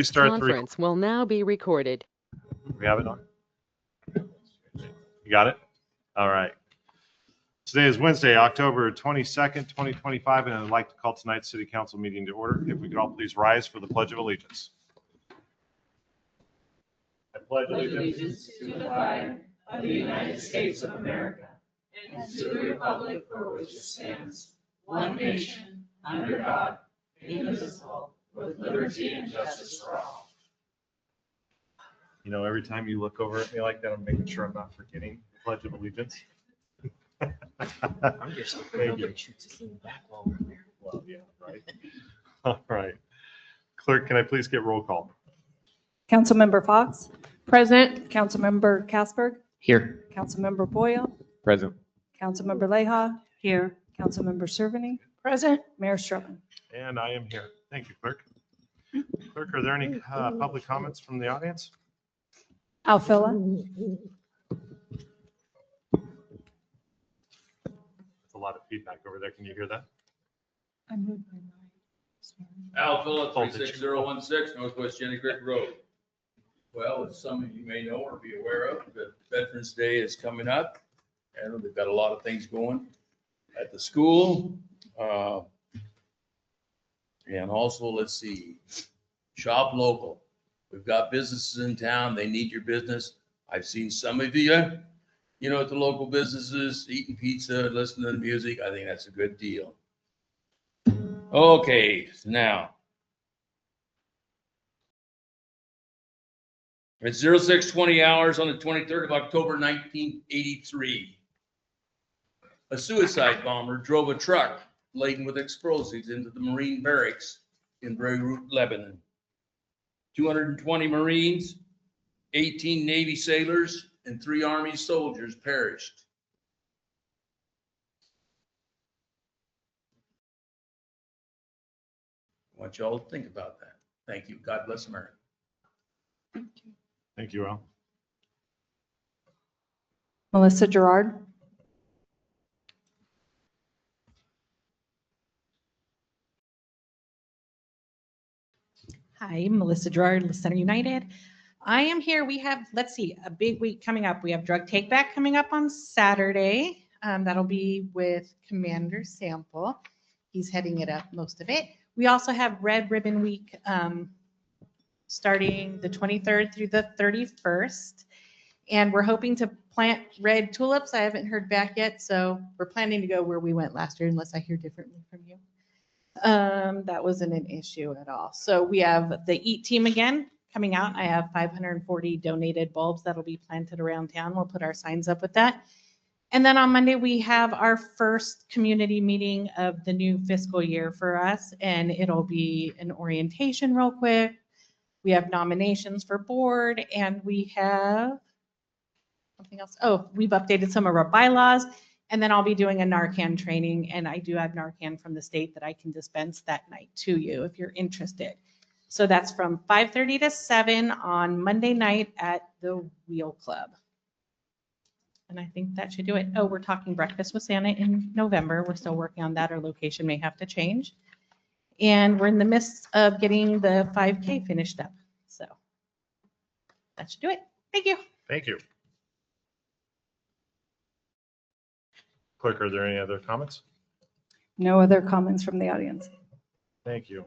please start the conference will now be recorded. We have it on? You got it? All right. Today is Wednesday, October 22nd, 2025, and I'd like to call tonight's City Council meeting to order. If we could all please rise for the Pledge of Allegiance. I pledge allegiance to the flag of the United States of America and to the republic for which it stands, one nation, under God, indivisible, with liberty and justice for all. You know, every time you look over at me like that, I'm making sure I'm not forgetting the Pledge of Allegiance. I'm just hoping nobody shoots us in the back while we're there. Well, yeah, right. All right. Clerk, can I please get roll call? Councilmember Fox. Present. Councilmember Kasberg. Here. Councilmember Boyle. Present. Councilmember Leija. Here. Councilmember Cerveny. Present. Mayor Strubman. And I am here. Thank you, Clerk. Clerk, are there any public comments from the audience? Alfilla. There's a lot of feedback over there. Can you hear that? I moved my mic. Al Phillips, 36016 Northwest Jenny Creek Road. Well, as some of you may know or be aware of, the Veterans Day is coming up, and they've got a lot of things going at the school. And also, let's see, shop local. We've got businesses in town. They need your business. I've seen some of you, at the local businesses, eating pizza, listening to the music. I think that's a good deal. Okay, now. It's 0620 hours on the 23rd of October, 1983. A suicide bomber drove a truck laden with explosives into the Marine barracks in Beirut, Lebanon. 220 Marines, 18 Navy sailors, and 3 Army soldiers perished. I want you all to think about that. Thank you. God bless America. Thank you, Al. Melissa Gerard. Hi, Melissa Gerard, Center United. I am here. We have, let's see, a big week coming up. We have Drug Take Back coming up on Saturday. That'll be with Commander Sample. He's heading it up, most of it. We also have Red Ribbon Week starting the 23rd through the 31st. And we're hoping to plant red tulips. I haven't heard back yet, so we're planning to go where we went last year, unless I hear differently from you. That wasn't an issue at all. So we have the EAT team again coming out. I have 540 donated bulbs that'll be planted around town. We'll put our signs up with that. And then on Monday, we have our first community meeting of the new fiscal year for us, and it'll be an orientation real quick. We have nominations for board, and we have something else. Oh, we've updated some of our bylaws, and then I'll be doing a Narcan training, and I do have Narcan from the state that I can dispense that night to you if you're interested. So that's from 5:30 to 7 on Monday night at the Wheel Club. And I think that should do it. Oh, we're talking Breakfast with Santa in November. We're still working on that. Our location may have to change. And we're in the midst of getting the 5K finished up. So that should do it. Thank you. Thank you. Clerk, are there any other comments? No other comments from the audience. Thank you.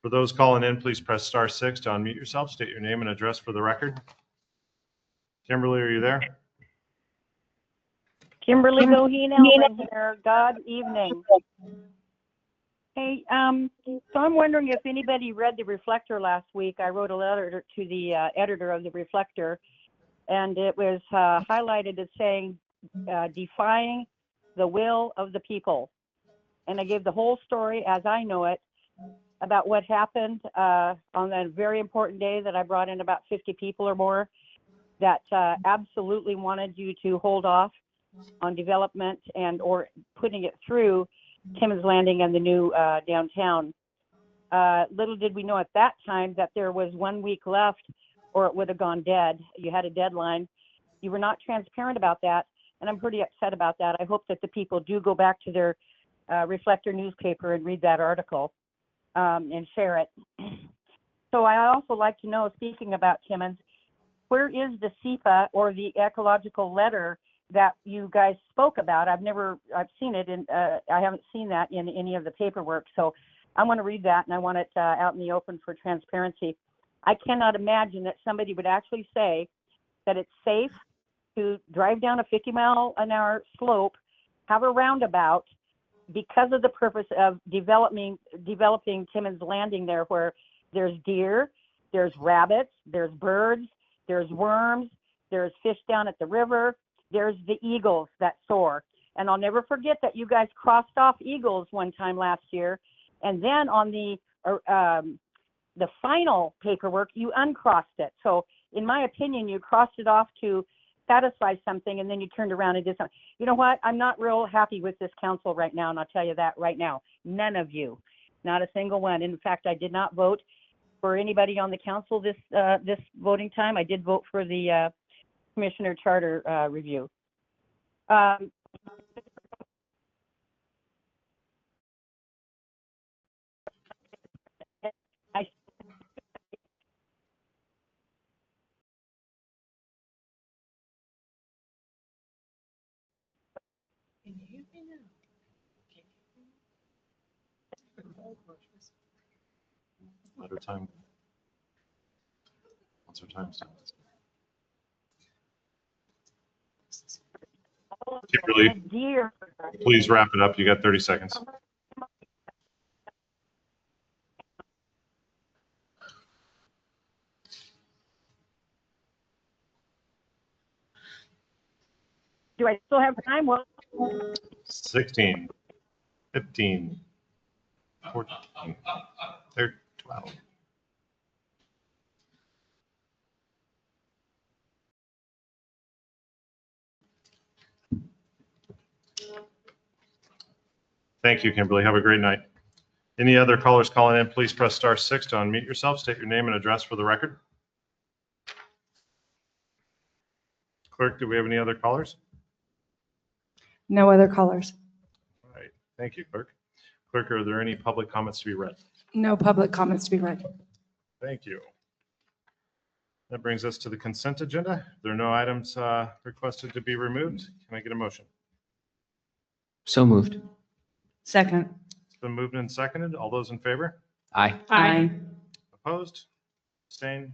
For those calling in, please press *6 to unmute yourself. State your name and address for the record. Kimberly, are you there? Kimberly Goheen Elman here. Good evening. Hey, so I'm wondering if anybody read the Reflector last week. I wrote a letter to the editor of the Reflector, and it was highlighted as saying, defying the will of the people. And I gave the whole story as I know it about what happened on that very important day that I brought in about 50 people or more that absolutely wanted you to hold off on development and or putting it through Timmins Landing and the new downtown. Little did we know at that time that there was 1 week left or it would have gone dead. You had a deadline. You were not transparent about that, and I'm pretty upset about that. I hope that the people do go back to their Reflector newspaper and read that article and share it. So I also like to know, speaking about Timmins, where is the SEPA or the ecological letter that you guys spoke about? I've seen it, and I haven't seen that in any of the paperwork. So I want to read that, and I want it out in the open for transparency. I cannot imagine that somebody would actually say that it's safe to drive down a 50-mile-an-hour slope, have a roundabout, because of the purpose of developing Timmins Landing there, where there's deer, there's rabbits, there's birds, there's worms, there's fish down at the river, there's the eagles that soar. And I'll never forget that you guys crossed off eagles one time last year. And then on the final paperwork, you uncrossed it. So in my opinion, you crossed it off to satisfy something, and then you turned around and did something. You know what? I'm not real happy with this council right now, and I'll tell you that right now. None of you, not a single one. In fact, I did not vote for anybody on the council this voting time. I did vote for the commissioner charter review. Letter time. What's our time? Kimberly, Deer. please wrap it up. You got 30 seconds. Do I still have time? Well, 16, 15, 14, 13, 12. Thank you, Kimberly. Have a great night. Any other callers calling in, please press *6 to unmute yourself. State your name and address for the record. Clerk, do we have any other callers? No other callers. All right. Thank you, Clerk. Clerk, are there any public comments to be read? No public comments to be read. Thank you. That brings us to the consent agenda. There are no items requested to be removed. Can I get a motion? So moved. Second. It's been moved and seconded. All those in favor? Aye. Aye. Opposed? Abstained?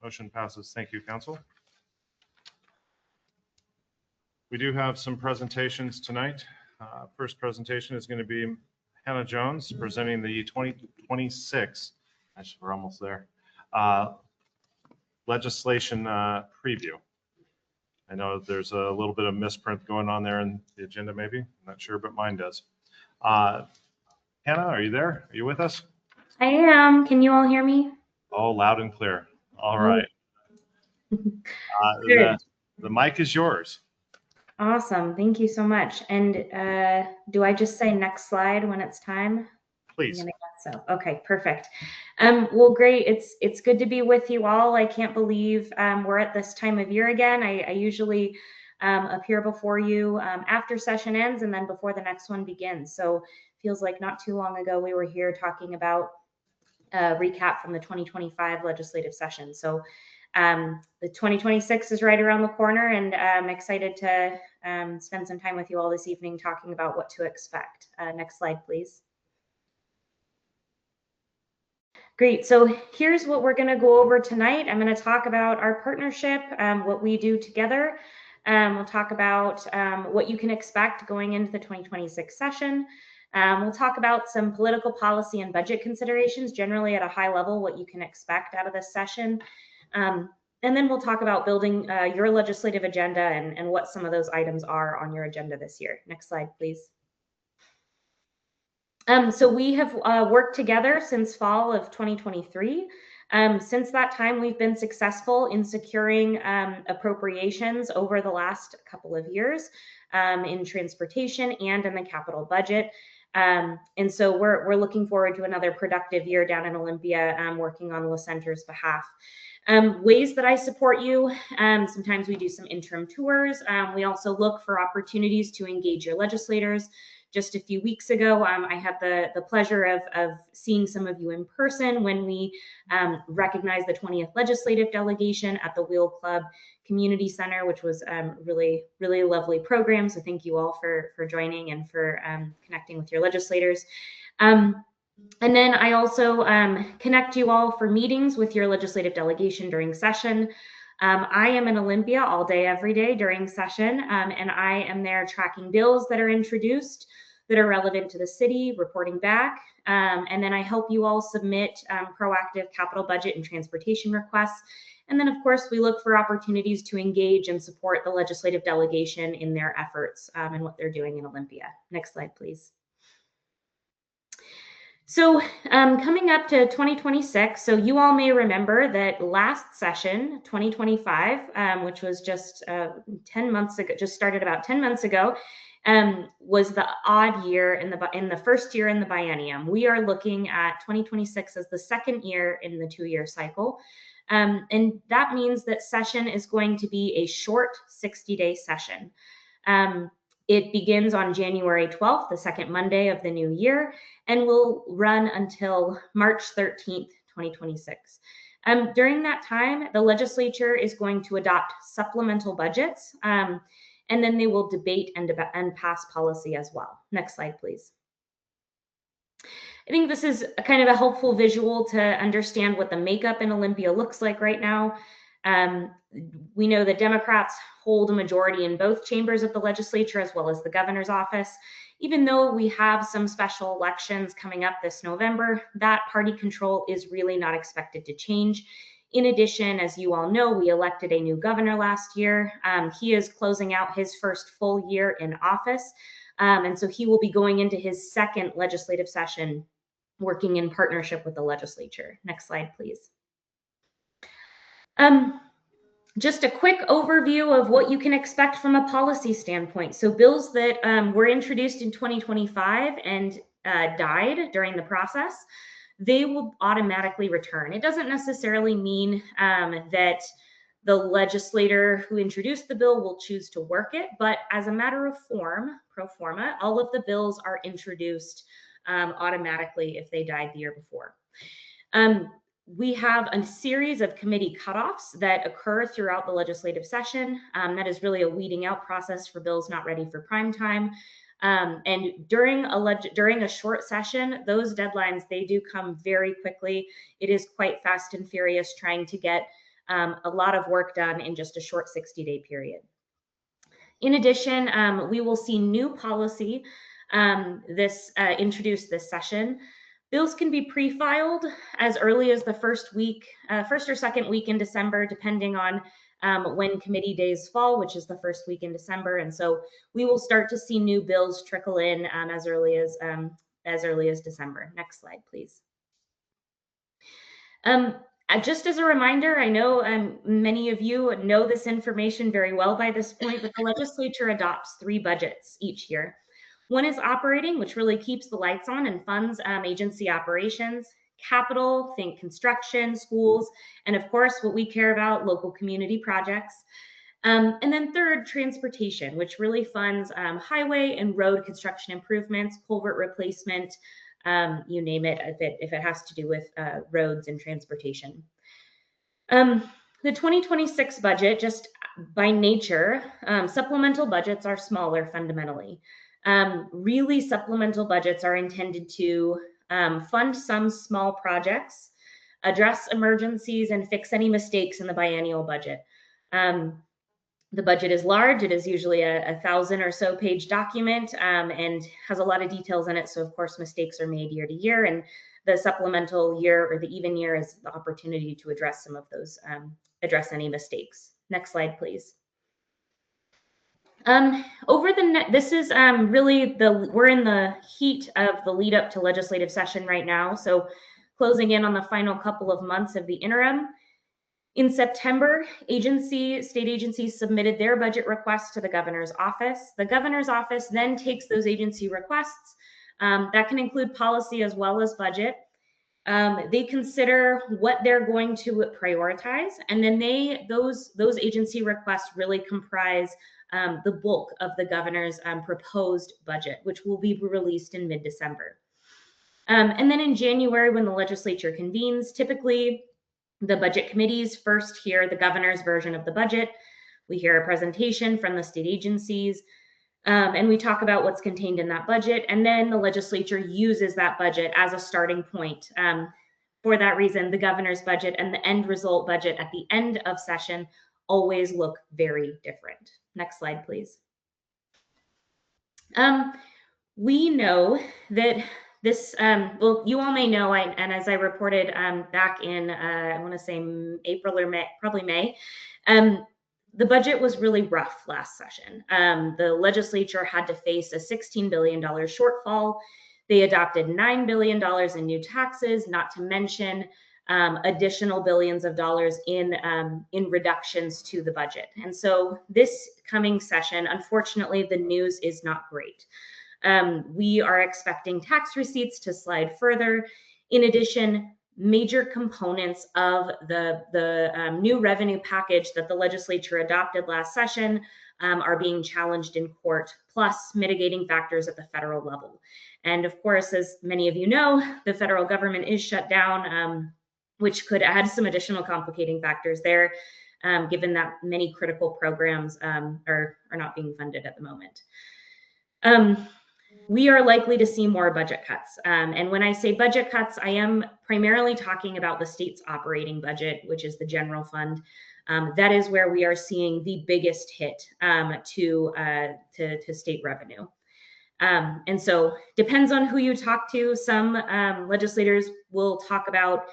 Motion passes. Thank you, Council. We do have some presentations tonight. First presentation is going to be Hannah Jones presenting the 2026, actually we're almost there, legislation preview. I know there's a little bit of misprint going on there in the agenda maybe. I'm not sure, but mine does. Hannah, are you there? Are you with us? I am. Can you all hear me? Oh, loud and clear. All right. Good. The mic is yours. Awesome. Thank you so much. And do I just say next slide when it's time? Please. I'm gonna guess so. Okay, perfect. Well, great. It's good to be with you all. I can't believe we're at this time of year again. I usually appear before you after session ends and then before the next one begins. So feels like not too long ago we were here talking about a recap from the 2025 legislative session. So the 2026 is right around the corner, and I'm excited to spend some time with you all this evening talking about what to expect. Next slide, please. Great. So here's what we're going to go over tonight. I'm going to talk about our partnership, what we do together. We'll talk about what you can expect going into the 2026 session. We'll talk about some political policy and budget considerations, generally at a high level, what you can expect out of this session. And then we'll talk about building your legislative agenda and what some of those items are on your agenda this year. Next slide, please. So we have worked together since fall of 2023. Since that time, we've been successful in securing appropriations over the last couple of years in transportation and in the capital budget. And so we're looking forward to another productive year down in Olympia, working on La Center's behalf. Ways that I support you, sometimes we do some interim tours. We also look for opportunities to engage your legislators, just a few weeks ago. I had the pleasure of seeing some of you in person when we recognized the 20th legislative delegation at the Wheel Club Community Center, which was really, really lovely program. So thank you all for joining and for connecting with your legislators. And then I also connect you all for meetings with your legislative delegation during session. I am in Olympia all day, every day during session, and I am there tracking bills that are introduced that are relevant to the city, reporting back, and then I help you all submit proactive capital budget and transportation requests. And then, of course, we look for opportunities to engage and support the legislative delegation in their efforts and what they're doing in Olympia. Next slide, please. So coming up to 2026, so you all may remember that last session, 2025, which was just 10 months ago, just started about 10 months ago, was the odd year in the first year in the biennium. We are looking at 2026 as the second year in the 2-year cycle. And that means that session is going to be a short 60-day session. It begins on January 12th, the second Monday of the new year, and will run until March 13th, 2026. During that time, the legislature is going to adopt supplemental budgets, and then they will debate and pass policy as well. Next slide, please. I think this is kind of a helpful visual to understand what the makeup in Olympia looks like right now. We know that Democrats hold a majority in both chambers of the legislature as well as the governor's office. Even though we have some special elections coming up this November, that party control is really not expected to change. In addition, as you all know, we elected a new governor last year. He is closing out his first full year in office. And so he will be going into his second legislative session working in partnership with the legislature. Next slide, please. Just a quick overview of what you can expect from a policy standpoint. So bills that were introduced in 2025 and died during the process, they will automatically return. It doesn't necessarily mean that the legislator who introduced the bill will choose to work it, but as a matter of form, pro forma, all of the bills are introduced automatically if they died the year before. We have a series of committee cutoffs that occur throughout the legislative session. That is really a weeding out process for bills not ready for prime time. And during a short session, those deadlines, they do come very quickly. It is quite fast and furious trying to get a lot of work done in just a short 60-day period. In addition, we will see new policy introduced this session. Bills can be pre-filed as early as the first or second week in December, depending on when committee days fall, which is the first week in December. And so we will start to see new bills trickle in as early as December. Next slide, please. Just as a reminder, I know many of you know this information very well by this point, but the legislature adopts 3 budgets each year. One is operating, which really keeps the lights on and funds agency operations. Capital, think construction, schools, and of course, what we care about, local community projects. And then third, transportation, which really funds highway and road construction improvements, culvert replacement, you name it, if it has to do with roads and transportation. The 2026 budget, just by nature, supplemental budgets are smaller fundamentally. Really, supplemental budgets are intended to fund some small projects, address emergencies, and fix any mistakes in the biennial budget. The budget is large. It is usually a 1,000 or so page document and has a lot of details in it. So of course, mistakes are made year to year, and the supplemental year or the even year is the opportunity to address some of those, address any mistakes. Next slide, please. This is really we're in the heat of the lead up to legislative session right now. So closing in on the final couple of months of the interim. In September, state agencies submitted their budget requests to the governor's office. The governor's office then takes those agency requests. That can include policy as well as budget. They consider what they're going to prioritize, and then those agency requests really comprise the bulk of the governor's proposed budget, which will be released in mid-December. And then in January, when the legislature convenes, typically the budget committees first hear the governor's version of the budget. We hear a presentation from the state agencies, and we talk about what's contained in that budget. And then the legislature uses that budget as a starting point. For that reason, the governor's budget and the end result budget at the end of session always look very different. Next slide, please. We know that this, well, you all may know, and as I reported back in, I want to say April or May, probably May, the budget was really rough last session. The legislature had to face a $16 billion shortfall. They adopted $9 billion in new taxes, not to mention additional billions of dollars in reductions to the budget. And so this coming session, unfortunately, the news is not great. We are expecting tax receipts to slide further. In addition, major components of the new revenue package that the legislature adopted last session are being challenged in court, plus mitigating factors at the federal level. And of course, as many of you know, the federal government is shut down, which could add some additional complicating factors there, given that many critical programs are not being funded at the moment. We are likely to see more budget cuts. And when I say budget cuts, I am primarily talking about the state's operating budget, which is the general fund. That is where we are seeing the biggest hit to state revenue. And so depends on who you talk to. Some legislators will talk about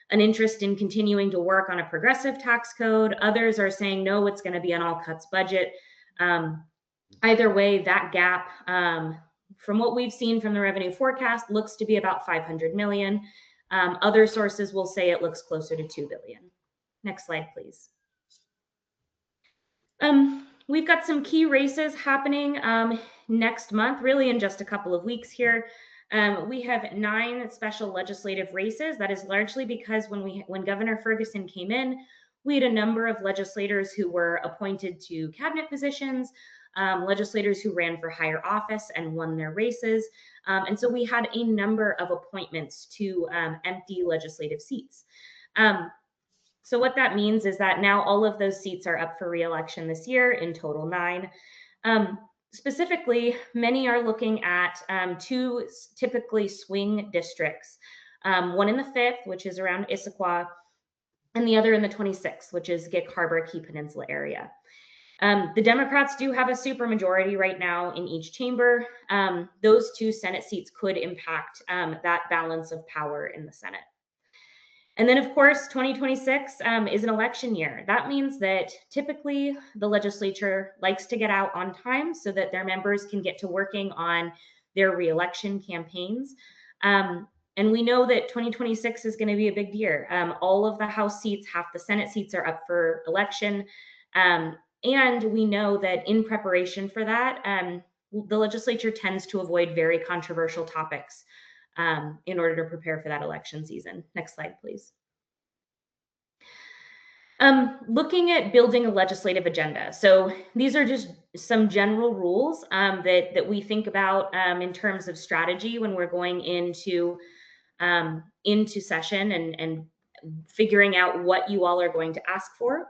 an interest in continuing to work on a progressive tax code. Others are saying, no, it's going to be an all cuts budget. Either way, that gap, from what we've seen from the revenue forecast, looks to be about 500 million. Other sources will say it looks closer to 2 billion. Next slide, please. We've got some key races happening next month, really in just a couple of weeks here. We have 9 special legislative races. That is largely because when Governor Ferguson came in, we had a number of legislators who were appointed to cabinet positions, legislators who ran for higher office and won their races. And so we had a number of appointments to empty legislative seats. So what that means is that now all of those seats are up for re-election this year, in total 9. Specifically, many are looking at 2 typically swing districts, one in the 5th, which is around Issaquah, and the other in the 26th, which is Gig Harbor, Key Peninsula area. The Democrats do have a supermajority right now in each chamber. Those 2 Senate seats could impact that balance of power in the Senate. And then, of course, 2026 is an election year. That means that typically the legislature likes to get out on time so that their members can get to working on their re-election campaigns. And we know that 2026 is going to be a big year. All of the House seats, half the Senate seats are up for election. And we know that in preparation for that, the legislature tends to avoid very controversial topics in order to prepare for that election season. Next slide, please. Looking at building a legislative agenda. So these are just some general rules that we think about in terms of strategy when we're going into session and figuring out what you all are going to ask for.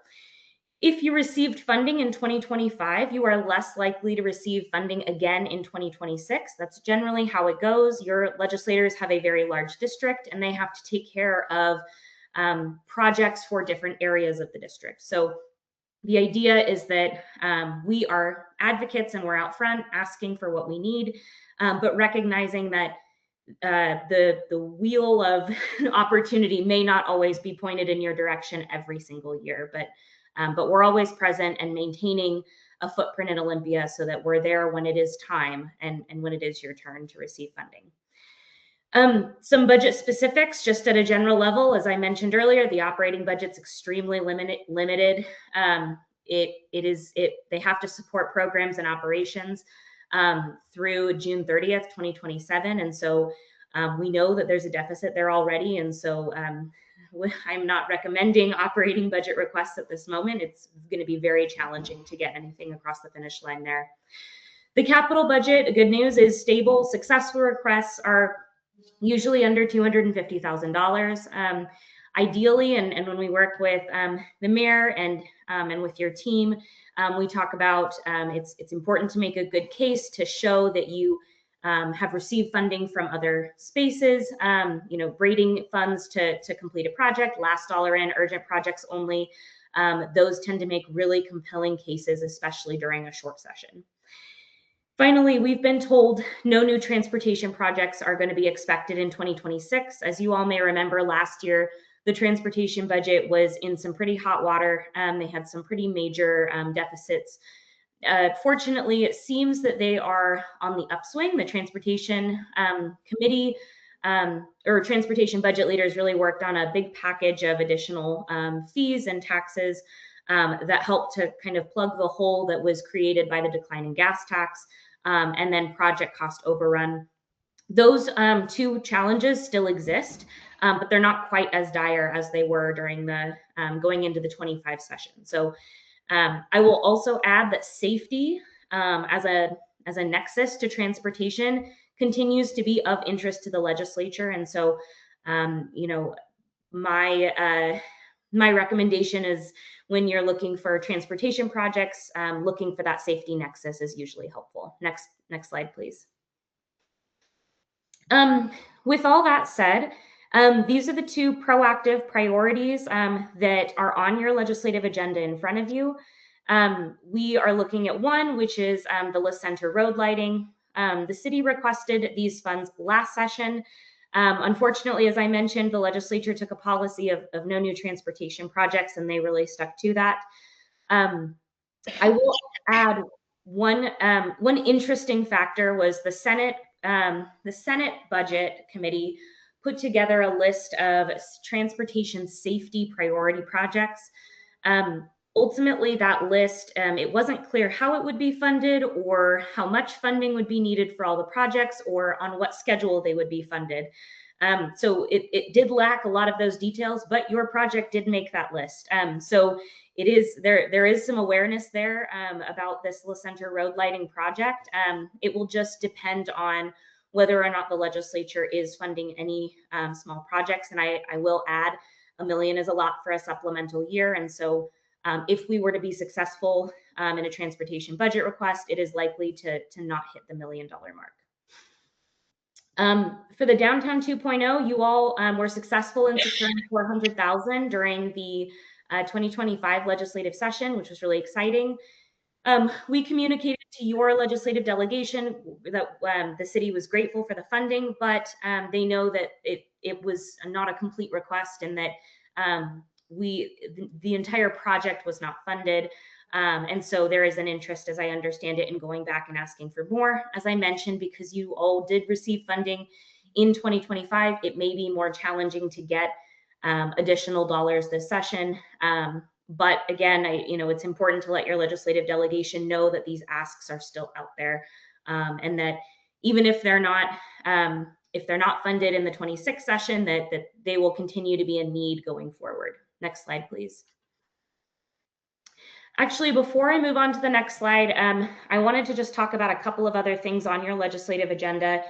If you received funding in 2025, you are less likely to receive funding again in 2026. That's generally how it goes. Your legislators have a very large district and they have to take care of projects for different areas of the district. So the idea is that we are advocates and we're out front asking for what we need, but recognizing that the wheel of opportunity may not always be pointed in your direction every single year, but we're always present and maintaining a footprint in Olympia so that we're there when it is time and when it is your turn to receive funding. Some budget specifics, just at a general level, as I mentioned earlier, the operating budget's extremely limited. They have to support programs and operations through June 30th, 2027. And so we know that there's a deficit there already. And so I'm not recommending operating budget requests at this moment. It's going to be very challenging to get anything across the finish line there. The capital budget, the good news is stable. Successful requests are usually under $250,000. Ideally, and when we work with the mayor and with your team, we talk about it's important to make a good case to show that you have received funding from other spaces, braiding funds to complete a project, last dollar in, urgent projects only. Those tend to make really compelling cases, especially during a short session. Finally, we've been told no new transportation projects are going to be expected in 2026. As you all may remember, last year, the transportation budget was in some pretty hot water. They had some pretty major deficits. Fortunately, it seems that they are on the upswing. The transportation committee or transportation budget leaders really worked on a big package of additional fees and taxes that helped to kind of plug the hole that was created by the decline in gas tax and then project cost overrun. Those two challenges still exist, but they're not quite as dire as they were during the going into the 25 session. So I will also add that safety as a nexus to transportation continues to be of interest to the legislature. And so, my recommendation is when you're looking for transportation projects, looking for that safety nexus is usually helpful. Next slide, please. With all that said, these are the two proactive priorities that are on your legislative agenda in front of you. We are looking at one, which is the List Center road lighting. The city requested these funds last session. Unfortunately, as I mentioned, the legislature took a policy of no new transportation projects, and they really stuck to that. I will add one interesting factor was the Senate Budget Committee put together a list of transportation safety priority projects. Ultimately, that list, it wasn't clear how it would be funded or how much funding would be needed for all the projects or on what schedule they would be funded. So it did lack a lot of those details, but your project did make that list. So it is there is some awareness there about this La Center road lighting project. It will just depend on whether or not the legislature is funding any small projects. And I will add, $1 million is a lot for a supplemental year. And so if we were to be successful in a transportation budget request, it is likely to not hit the $1 million mark. For the Downtown 2.0, you all were successful in securing $400,000 during the 2025 legislative session, which was really exciting. We communicated to your legislative delegation that the city was grateful for the funding, but they know that it was not a complete request and that the entire project was not funded. And so there is an interest, as I understand it, in going back and asking for more. As I mentioned, because you all did receive funding in 2025, it may be more challenging to get additional dollars this session. But again, it's important to let your legislative delegation know that these asks are still out there, and that even if they're not funded in the 26th session, that they will continue to be a need going forward. Next slide, please. Actually, before I move on to the next slide, I wanted to just talk about a couple of other things on your legislative agenda.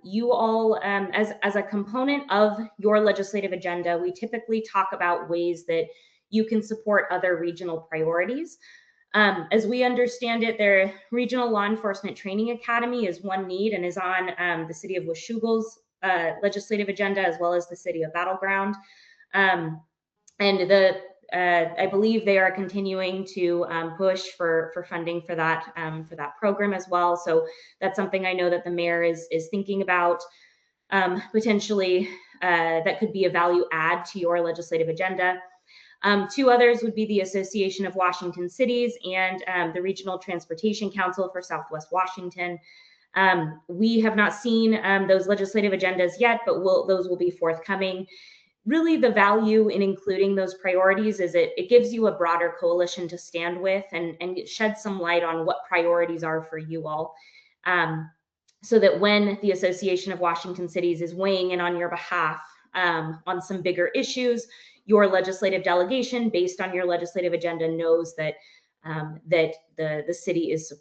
You all, as a component of your legislative agenda, we typically talk about ways that you can support other regional priorities. As we understand it, their Regional Law Enforcement Training Academy is one need and is on the City of Washougal's legislative agenda, as well as the City of Battleground. And I believe they are continuing to push for funding for that program as well. So that's something I know that the mayor is thinking about potentially that could be a value add to your legislative agenda. Two others would be the Association of Washington Cities and the Regional Transportation Council for Southwest Washington. We have not seen those legislative agendas yet, but those will be forthcoming. Really, the value in including those priorities is it gives you a broader coalition to stand with and it sheds some light on what priorities are for you all. So that when the Association of Washington Cities is weighing in on your behalf on some bigger issues, your legislative delegation, based on your legislative agenda, knows that that the city is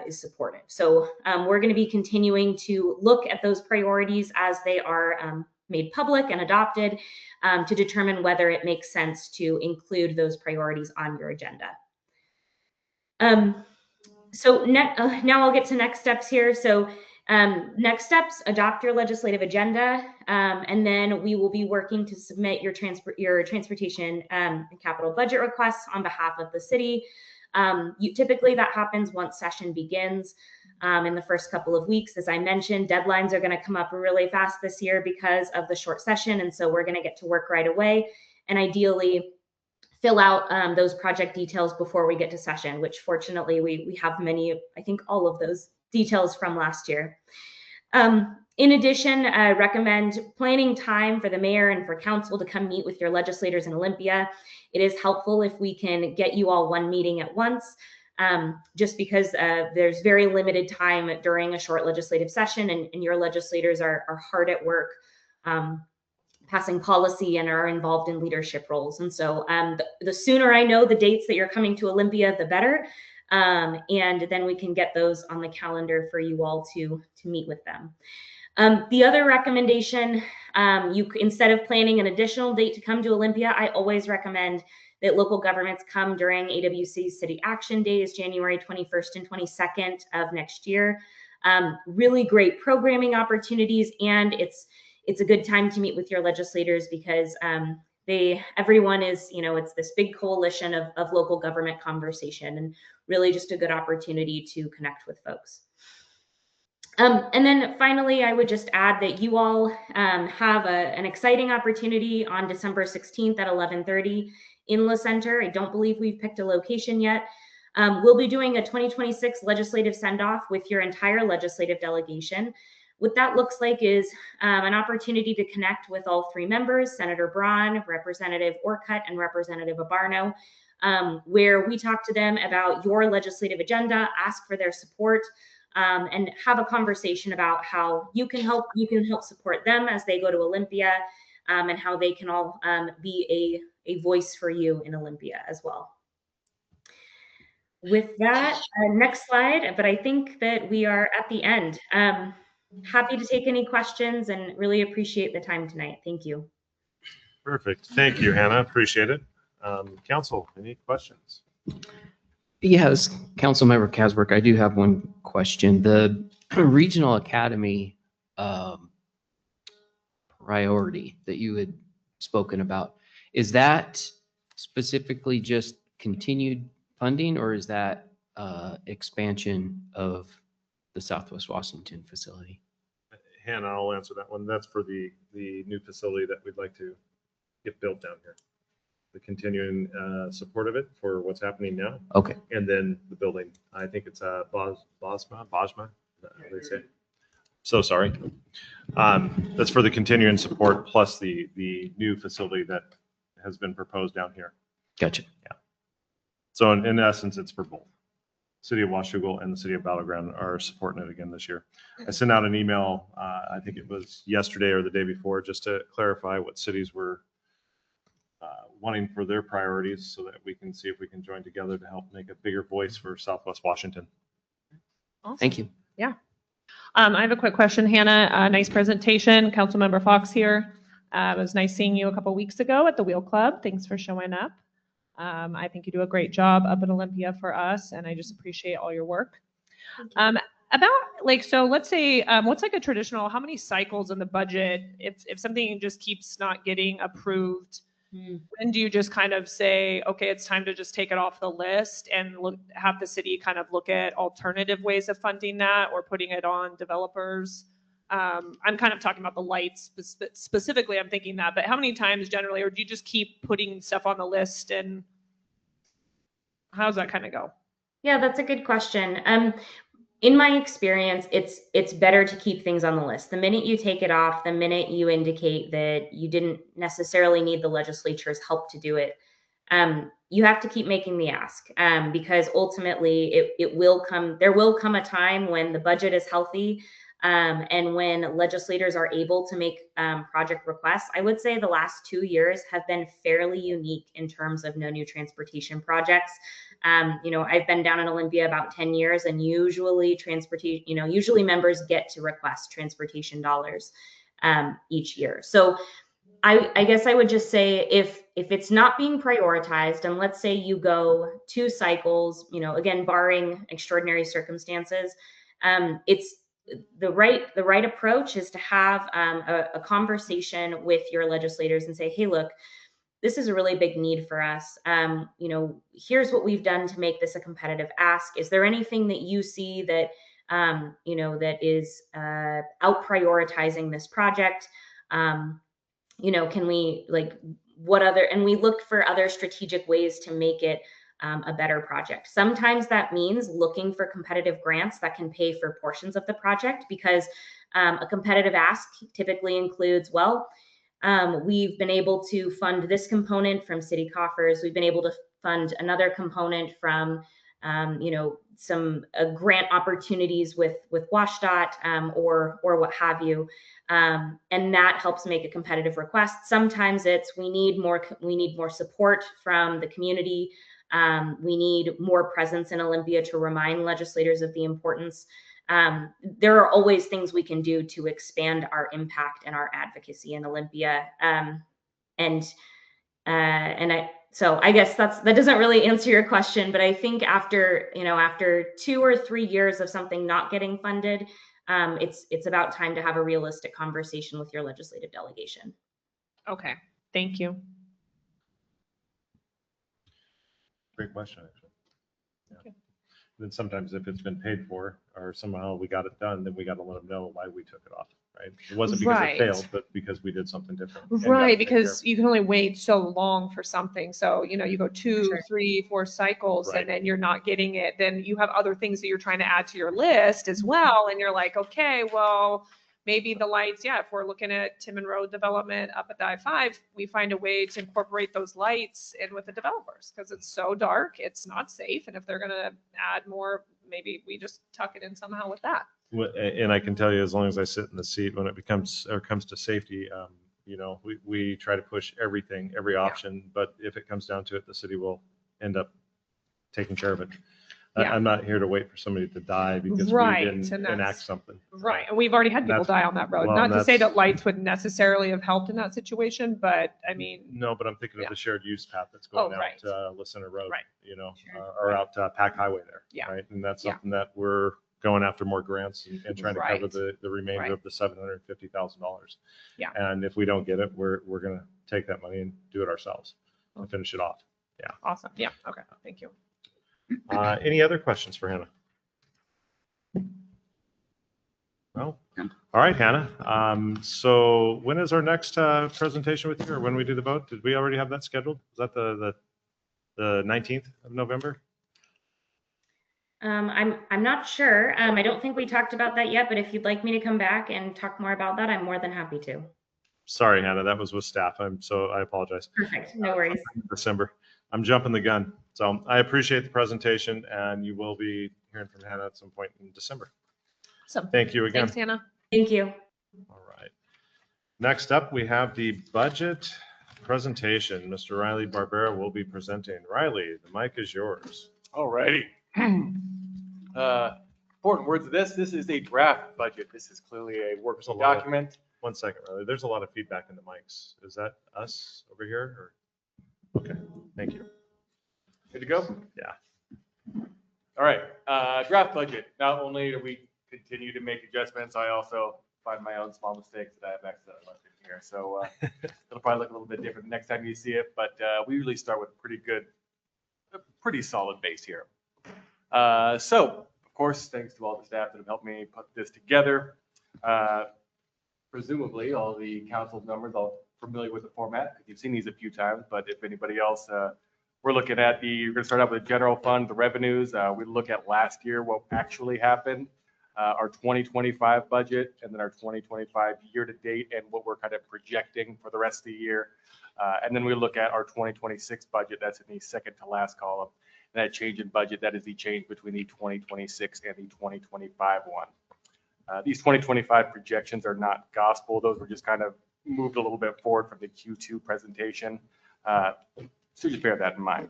supportive. So we're going to be continuing to look at those priorities as they are made public and adopted to determine whether it makes sense to include those priorities on your agenda. So now I'll get to next steps here. So next steps, adopt your legislative agenda, and then we will be working to submit your transportation and capital budget requests on behalf of the city. Typically that happens once session begins in the first couple of weeks. As I mentioned, deadlines are going to come up really fast this year because of the short session. And so we're going to get to work right away and ideally fill out those project details before we get to session, which fortunately we have many, I think all of those details from last year. In addition, I recommend planning time for the mayor and for council to come meet with your legislators in Olympia. It is helpful if we can get you all one meeting at once, just because there's very limited time during a short legislative session, and your legislators are hard at work passing policy and are involved in leadership roles. And so the sooner I know the dates that you're coming to Olympia, the better. And then we can get those on the calendar for you all to meet with them. The other recommendation, instead of planning an additional date to come to Olympia, I always recommend that local governments come during AWC City Action Days, January 21st and 22nd of next year. Really great programming opportunities, and it's a good time to meet with your legislators because everyone is, it's this big coalition of local government conversation, and really just a good opportunity to connect with folks. And then finally, I would just add that you all have an exciting opportunity on December 16th at 11:30 in La Center. I don't believe we've picked a location yet. We'll be doing a 2026 legislative send-off with your entire legislative delegation. What that looks like is an opportunity to connect with all three members, Senator Braun, Representative Orcutt, and Representative Abarno, where we talk to them about your legislative agenda, ask for their support, and have a conversation about how you can help support them as they go to Olympia, and how they can all be a voice for you in Olympia as well. With that, next slide, but I think that we are at the end. Happy to take any questions and really appreciate the time tonight. Thank you. Perfect. Thank you, Hannah. Appreciate it. Council, any questions? Yes, Councilmember Kasberg, I do have one question. The Regional Academy priority that you had spoken about, is that specifically just continued funding, or is that expansion of the Southwest Washington facility? Hannah, I'll answer that one. That's for the new facility that we'd like to get built down here. The continuing support of it for what's happening now. Okay. And then the building. I think it's Bosma, they say. So sorry. That's for the continuing support plus the new facility that has been proposed down here. Gotcha. Yeah. So in essence, it's for both. City of Washougal and the City of Battleground are supporting it again this year. I sent out an email, I think it was yesterday or the day before, just to clarify what cities were wanting for their priorities so that we can see if we can join together to help make a bigger voice for Southwest Washington. Awesome. Thank you. Yeah. I have a quick question, Hannah. Nice presentation. Councilmember Fox here. It was nice seeing you a couple weeks ago at the Wheel Club. Thanks for showing up. I think you do a great job up at Olympia for us, and I just appreciate all your work. So let's say, what's like a traditional, how many cycles in the budget, if something just keeps not getting approved, when do you just kind of say, okay, it's time to just take it off the list and have the city kind of look at alternative ways of funding that or putting it on developers? I'm kind of talking about the lights specifically, I'm thinking that, but how many times generally, or do you just keep putting stuff on the list, and how does that kind of go? Yeah, that's a good question. In my experience, it's better to keep things on the list. The minute you take it off, the minute you indicate that you didn't necessarily need the legislature's help to do it, you have to keep making the ask, because ultimately there will come a time when the budget is healthy, And when legislators are able to make project requests, I would say the last 2 years have been fairly unique in terms of no new transportation projects. I've been down in Olympia about 10 years, and usually usually members get to request transportation dollars each year. So I guess I would just say if it's not being prioritized, and let's say you go 2 cycles, again, barring extraordinary circumstances, it's the right approach is to have a conversation with your legislators and say, hey, look, this is a really big need for us. Here's what we've done to make this a competitive ask. Is there anything that you see that that is out prioritizing this project? Can we and we look for other strategic ways to make it a better project. Sometimes that means looking for competitive grants that can pay for portions of the project, because a competitive ask typically includes, we've been able to fund this component from city coffers. We've been able to fund another component from, some grant opportunities with WashDOT or what have you. And that helps make a competitive request. Sometimes it's we need more support from the community. We need more presence in Olympia to remind legislators of the importance. There are always things we can do to expand our impact and our advocacy in Olympia. So I guess that doesn't really answer your question, but I think after 2 or 3 years of something not getting funded, it's about time to have a realistic conversation with your legislative delegation. Okay, thank you. Great question, actually. Yeah. Okay. Then sometimes if it's been paid for or somehow we got it done, then we got to let them know why we took it off, right? It wasn't because Right. it failed, but because we did something different. and got to Right, take care because you can only wait so long for something. So, you go 2, Sure. 3, 4 cycles Right. and then you're not getting it. Then you have other things that you're trying to add to your list as well. And you're like, okay, well, maybe the lights, if we're looking at Timmon Road development up at the I-5, we find a way to incorporate those lights in with the developers because it's so dark, it's not safe. And if they're going to add more, maybe we just tuck it in somehow with that. And I can tell you, as long as I sit in the seat, when it comes to safety, we try to push every option, but if it comes down to it, the city will end up taking care of it. Yeah. I'm not here to wait for somebody to die because Right, we and didn't that's- enact something. Right, and we've already had people That's- die on that road. well, Not to say that's- that lights would necessarily have helped in that situation, but I mean, No, but I'm thinking Yeah. of the shared use path that's going Oh, right. out La Center Road, Right. or out Pack Highway there. Yeah. Right, and that's Yeah. something that we're going after more grants and trying to cover Right. the remainder Right. of the $750,000. Yeah. And if we don't get it, we're going to take that money and do it ourselves and finish it off. awesome. Yeah, okay, thank you. Any other questions for Hannah? No? All right, Hannah. So when is our next presentation with you, or when we do the vote? Did we already have that scheduled? Is that the 19th of November? I'm not sure. I don't think we talked about that yet, but if you'd like me to come back and talk more about that, I'm more than happy to. Sorry, Hannah, that was with staff. I apologize. Perfect, no worries. December. I'm jumping the gun. So I appreciate the presentation, and you will be hearing from Hannah at some point in December. Awesome. Thank you again. Thanks, Hannah. Thank you. All right. Next up, we have the budget presentation. Mr. Riley Barbera will be presenting. Riley, the mic is yours. All righty. Important words of this. This is a draft budget. This is clearly a working document. 1 second, Riley. There's a lot of feedback in the mics. Is that us over here? Or? Okay, thank you. Good to go? Yeah. All right. Draft budget. Not only do we continue to make adjustments, I also find my own small mistakes that I have accidentally left in here. So it'll probably look a little bit different the next time you see it, but we usually start with a pretty solid base here. So, of course, thanks to all the staff that have helped me put this together. Presumably, all the council members are familiar with the format. You've seen these a few times, but if anybody else, we're looking at we're going to start out with the general fund, the revenues. We look at last year, what actually happened, our 2025 budget, and then our 2025 year to date, and what we're kind of projecting for the rest of the year. And then we look at our 2026 budget. That's in the second to last column. And that change in budget, that is the change between the 2026 and the 2025 one. These 2025 projections are not gospel. Those were just kind of moved a little bit forward from the Q2 presentation. So just bear that in mind.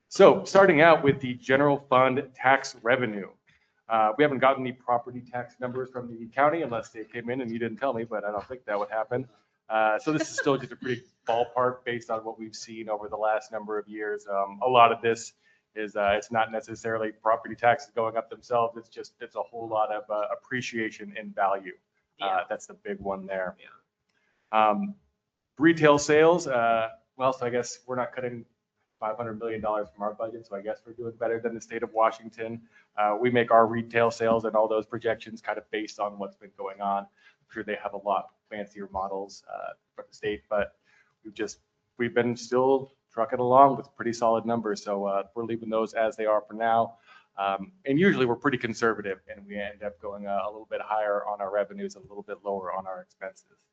So starting out with the general fund tax revenue. We haven't gotten any property tax numbers from the county unless they came in and you didn't tell me, but I don't think that would happen. So this is still just a pretty ballpark based on what we've seen over the last number of years. A lot of this is it's not necessarily property taxes going up themselves. It's a whole lot of appreciation in value. That's the big one there. Retail sales. Well, so I guess we're not cutting $500 million from our budget, so I guess we're doing better than the state of Washington. We make our retail sales and all those projections kind of based on what's been going on. I'm sure they have a lot fancier models for the state, but we've been still trucking along with pretty solid numbers, so we're leaving those as they are for now. And usually we're pretty conservative, and we end up going a little bit higher on our revenues, a little bit lower on our expenses.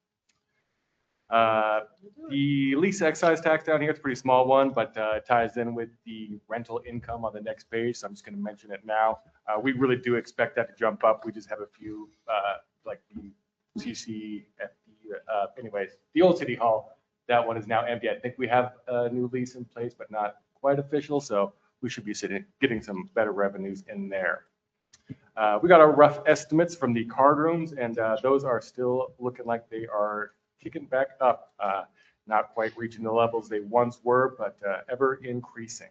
The lease excise tax down here, it's a pretty small one, but it ties in with the rental income on the next page. So I'm just going to mention it now. We really do expect that to jump up. We just have a few, like the CCFD, anyways, the old city hall, that one is now empty. I think we have a new lease in place, but not quite official. So we should be getting some better revenues in there. We got our rough estimates from the card rooms, and those are still looking like they are kicking back up, not quite reaching the levels they once were, but ever increasing.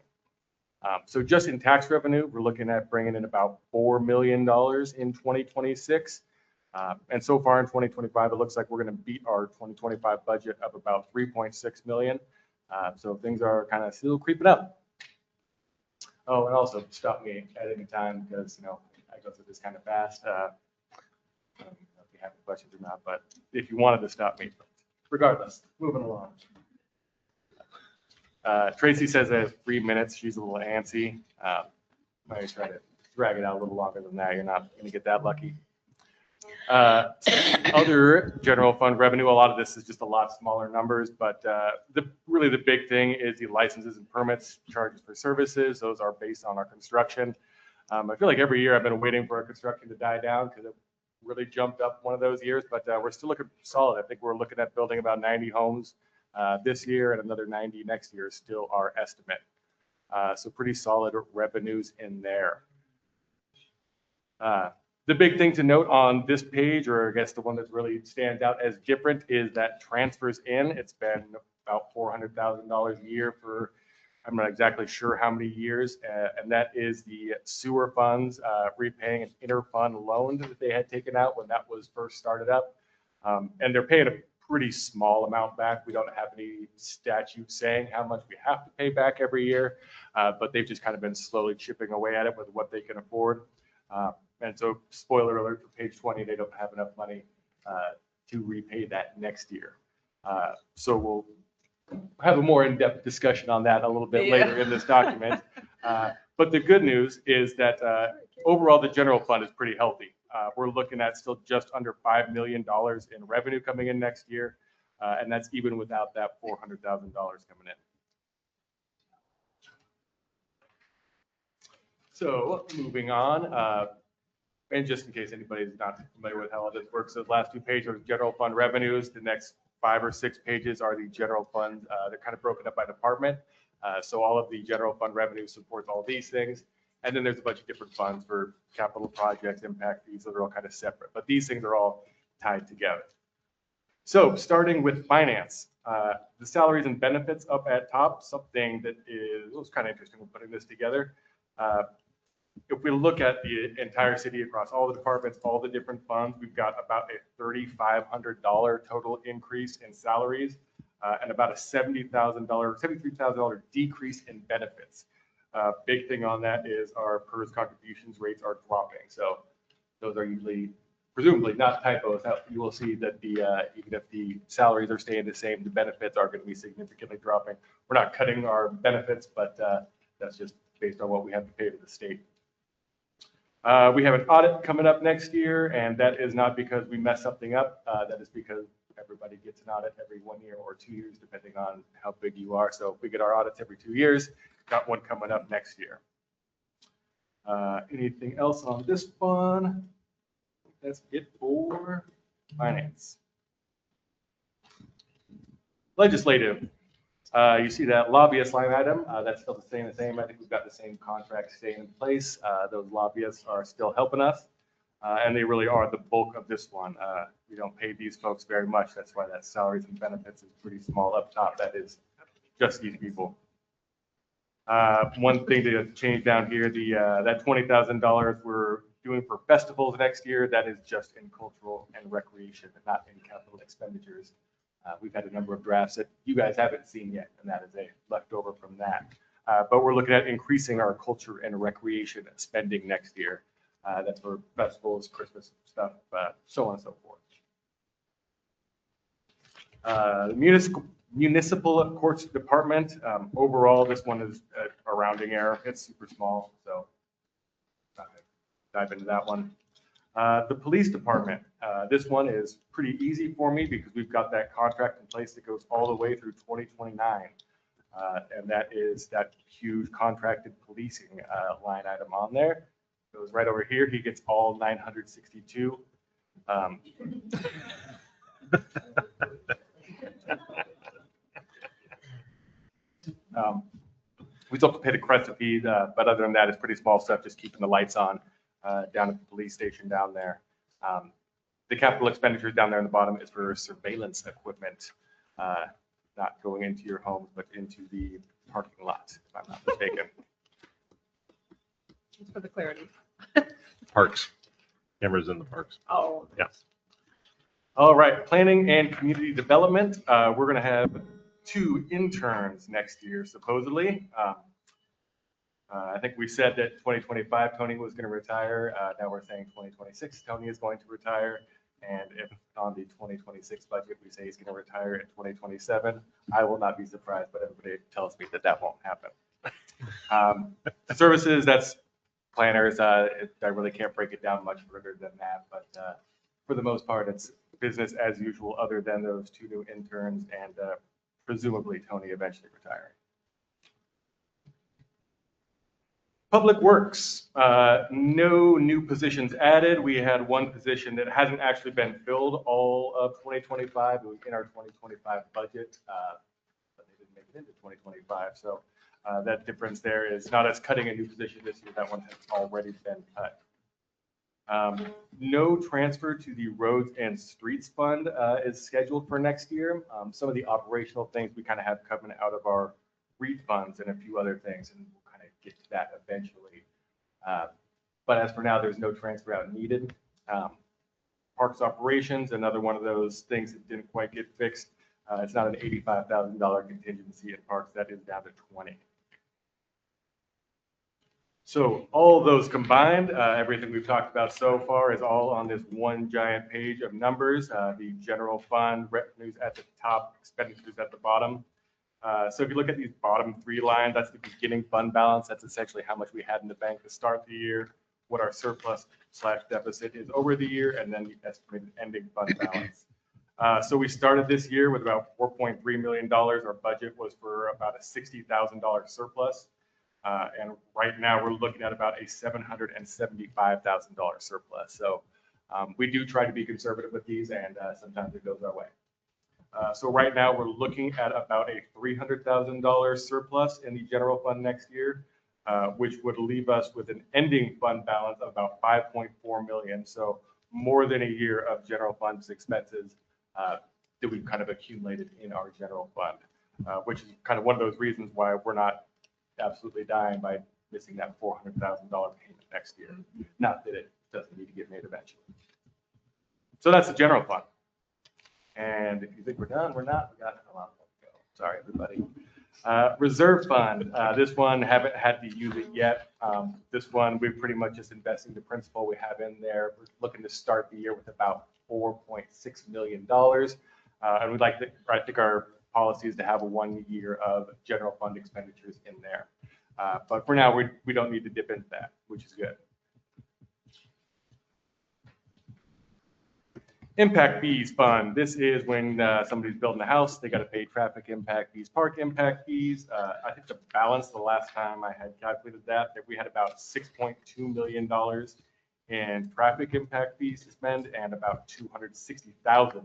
So just in tax revenue, we're looking at bringing in about $4 million in 2026. And so far in 2025, it looks like we're going to beat our 2025 budget of about 3.6 million. So things are kind of still creeping up. Oh, and also stop me at any time because, you know, I go through this kind of fast. I don't know if you have any questions or not, but if you wanted to stop me, regardless, moving along. Tracy says I have 3 minutes. She's a little antsy. I might try to drag it out a little longer than that. You're not going to get that lucky. Other general fund revenue, a lot of this is just a lot smaller numbers, but really the big thing is the licenses and permits, charges for services. Those are based on our construction. I feel like every year I've been waiting for our construction to die down because it really jumped up one of those years, but we're still looking solid. I think we're looking at building about 90 homes this year and another 90 next year is still our estimate. So pretty solid revenues in there. The big thing to note on this page, or I guess the one that really stands out as different, is that transfers in. It's been about $400,000 a year for, I'm not exactly sure how many years, and that is the sewer funds repaying an interfund loan that they had taken out when that was first started up. And they're paying a pretty small amount back. We don't have any statute saying how much we have to pay back every year, but they've just kind of been slowly chipping away at it with what they can afford. And so, spoiler alert for page 20, they don't have enough money to repay that next year. So we'll have a more in-depth discussion on that a little bit later in this document. But the good news is that overall, the general fund is pretty healthy. We're looking at still just under $5 million in revenue coming in next year. And that's even without that $400,000 coming in. So moving on, and just in case anybody's not familiar with how this works, the last 2 pages are general fund revenues. The next 5 or 6 pages are the general fund. They're kind of broken up by department. So all of the general fund revenue supports all these things. And then there's a bunch of different funds for capital projects, impact fees, that are all kind of separate. But these things are all tied together. So starting with finance, the salaries and benefits up at top, something that was kind of interesting when putting this together. If we look at the entire city across all the departments, all the different funds, we've got about a $3,500 total increase in salaries and about a $73,000 decrease in benefits. Big thing on that is our PERS contributions rates are dropping. So those are usually, presumably not typos. You will see that even if the salaries are staying the same, the benefits are going to be significantly dropping. We're not cutting our benefits, but that's just based on what we have to pay to the state. We have an audit coming up next year, and that is not because we mess something up. That is because everybody gets an audit every 1 year or 2 years, depending on how big you are. So if we get our audits every 2 years, got one coming up next year. Anything else on this one? that's it for finance. Legislative. You see that lobbyist line item, that's still the same. I think we've got the same contract staying in place. Those lobbyists are still helping us, and they really are the bulk of this one. We don't pay these folks very much. That's why that salaries and benefits is pretty small up top. That is just these people. One thing to change down here, that $20,000 we're doing for festivals next year, that is just in cultural and recreation, not in capital expenditures. We've had a number of drafts that you guys haven't seen yet, and that is a leftover from that. But we're looking at increasing our culture and recreation spending next year. That's for festivals, Christmas stuff, so on and so forth. The municipal courts department, overall, this one is a rounding error. It's super small, so not gonna dive into that one. The police department, this one is pretty easy for me because we've got that contract in place that goes all the way through 2029. And that is that huge contracted policing line item on there. Goes right over here. He gets all 962. We still have to pay the Cresta fee, but other than that, it's pretty small stuff, just keeping the lights on down at the police station down there. The capital expenditures down there in the bottom is for surveillance equipment, not going into your homes, but into the parking lot, if I'm not mistaken. Just for the clarity. Parks. Cameras in the parks. Oh. Yeah. All right, planning and community development. We're going to have 2 interns next year, supposedly. I think we said that 2025 Tony was going to retire. Now we're saying 2026 Tony is going to retire. And if on the 2026 budget we say he's going to retire in 2027, I will not be surprised, but everybody tells me that that won't happen. Services, that's planners. I really can't break it down much further than that, but for the most part, it's business as usual, other than those 2 new interns and presumably Tony eventually retiring. Public Works, no new positions added. We had 1 position that hasn't actually been filled all of 2025. It was in our 2025 budget, but they didn't make it into 2025. So that difference there is not us cutting a new position this year. That one has already been cut. No transfer to the Roads and Streets Fund is scheduled for next year. Some of the operational things we kind of have coming out of our REIT funds and a few other things, and we'll kind of get to that eventually. But as for now, there's no transfer out needed. Parks operations, another one of those things that didn't quite get fixed. It's not an $85,000 contingency in parks. That is down to 20. So all of those combined, everything we've talked about so far is all on this one giant page of numbers. The general fund, revenues at the top, expenditures at the bottom. So if you look at these bottom 3 lines, that's the beginning fund balance. That's essentially how much we had in the bank to start the year, what our surplus/deficit is over the year, and then the estimated ending fund balance. So we started this year with about $4.3 million. Our budget was for about a $60,000 surplus. And right now we're looking at about a $775,000 surplus. So we do try to be conservative with these, and sometimes it goes our way. So right now we're looking at about a $300,000 surplus in the general fund next year, which would leave us with an ending fund balance of about $5.4 million. So more than a year of general funds expenses that we've kind of accumulated in our general fund, which is kind of one of those reasons why we're not absolutely dying by missing that $400,000 payment next year. Not that it doesn't need to get made eventually. So that's the general fund. And if you think we're done, we're not. We got a lot more to go. Sorry, everybody. Reserve fund. This one haven't had to use it yet. This one we're pretty much just investing the principal we have in there. We're looking to start the year with about $4.6 million. And we'd like to, I think our policy is to have 1 year of general fund expenditures in there. But for now, we don't need to dip into that, which is good. Impact fees fund. This is when somebody's building a house, they got to pay traffic impact fees, park impact fees. I think the balance the last time I had calculated that we had about $6.2 million in traffic impact fees to spend and about 260,000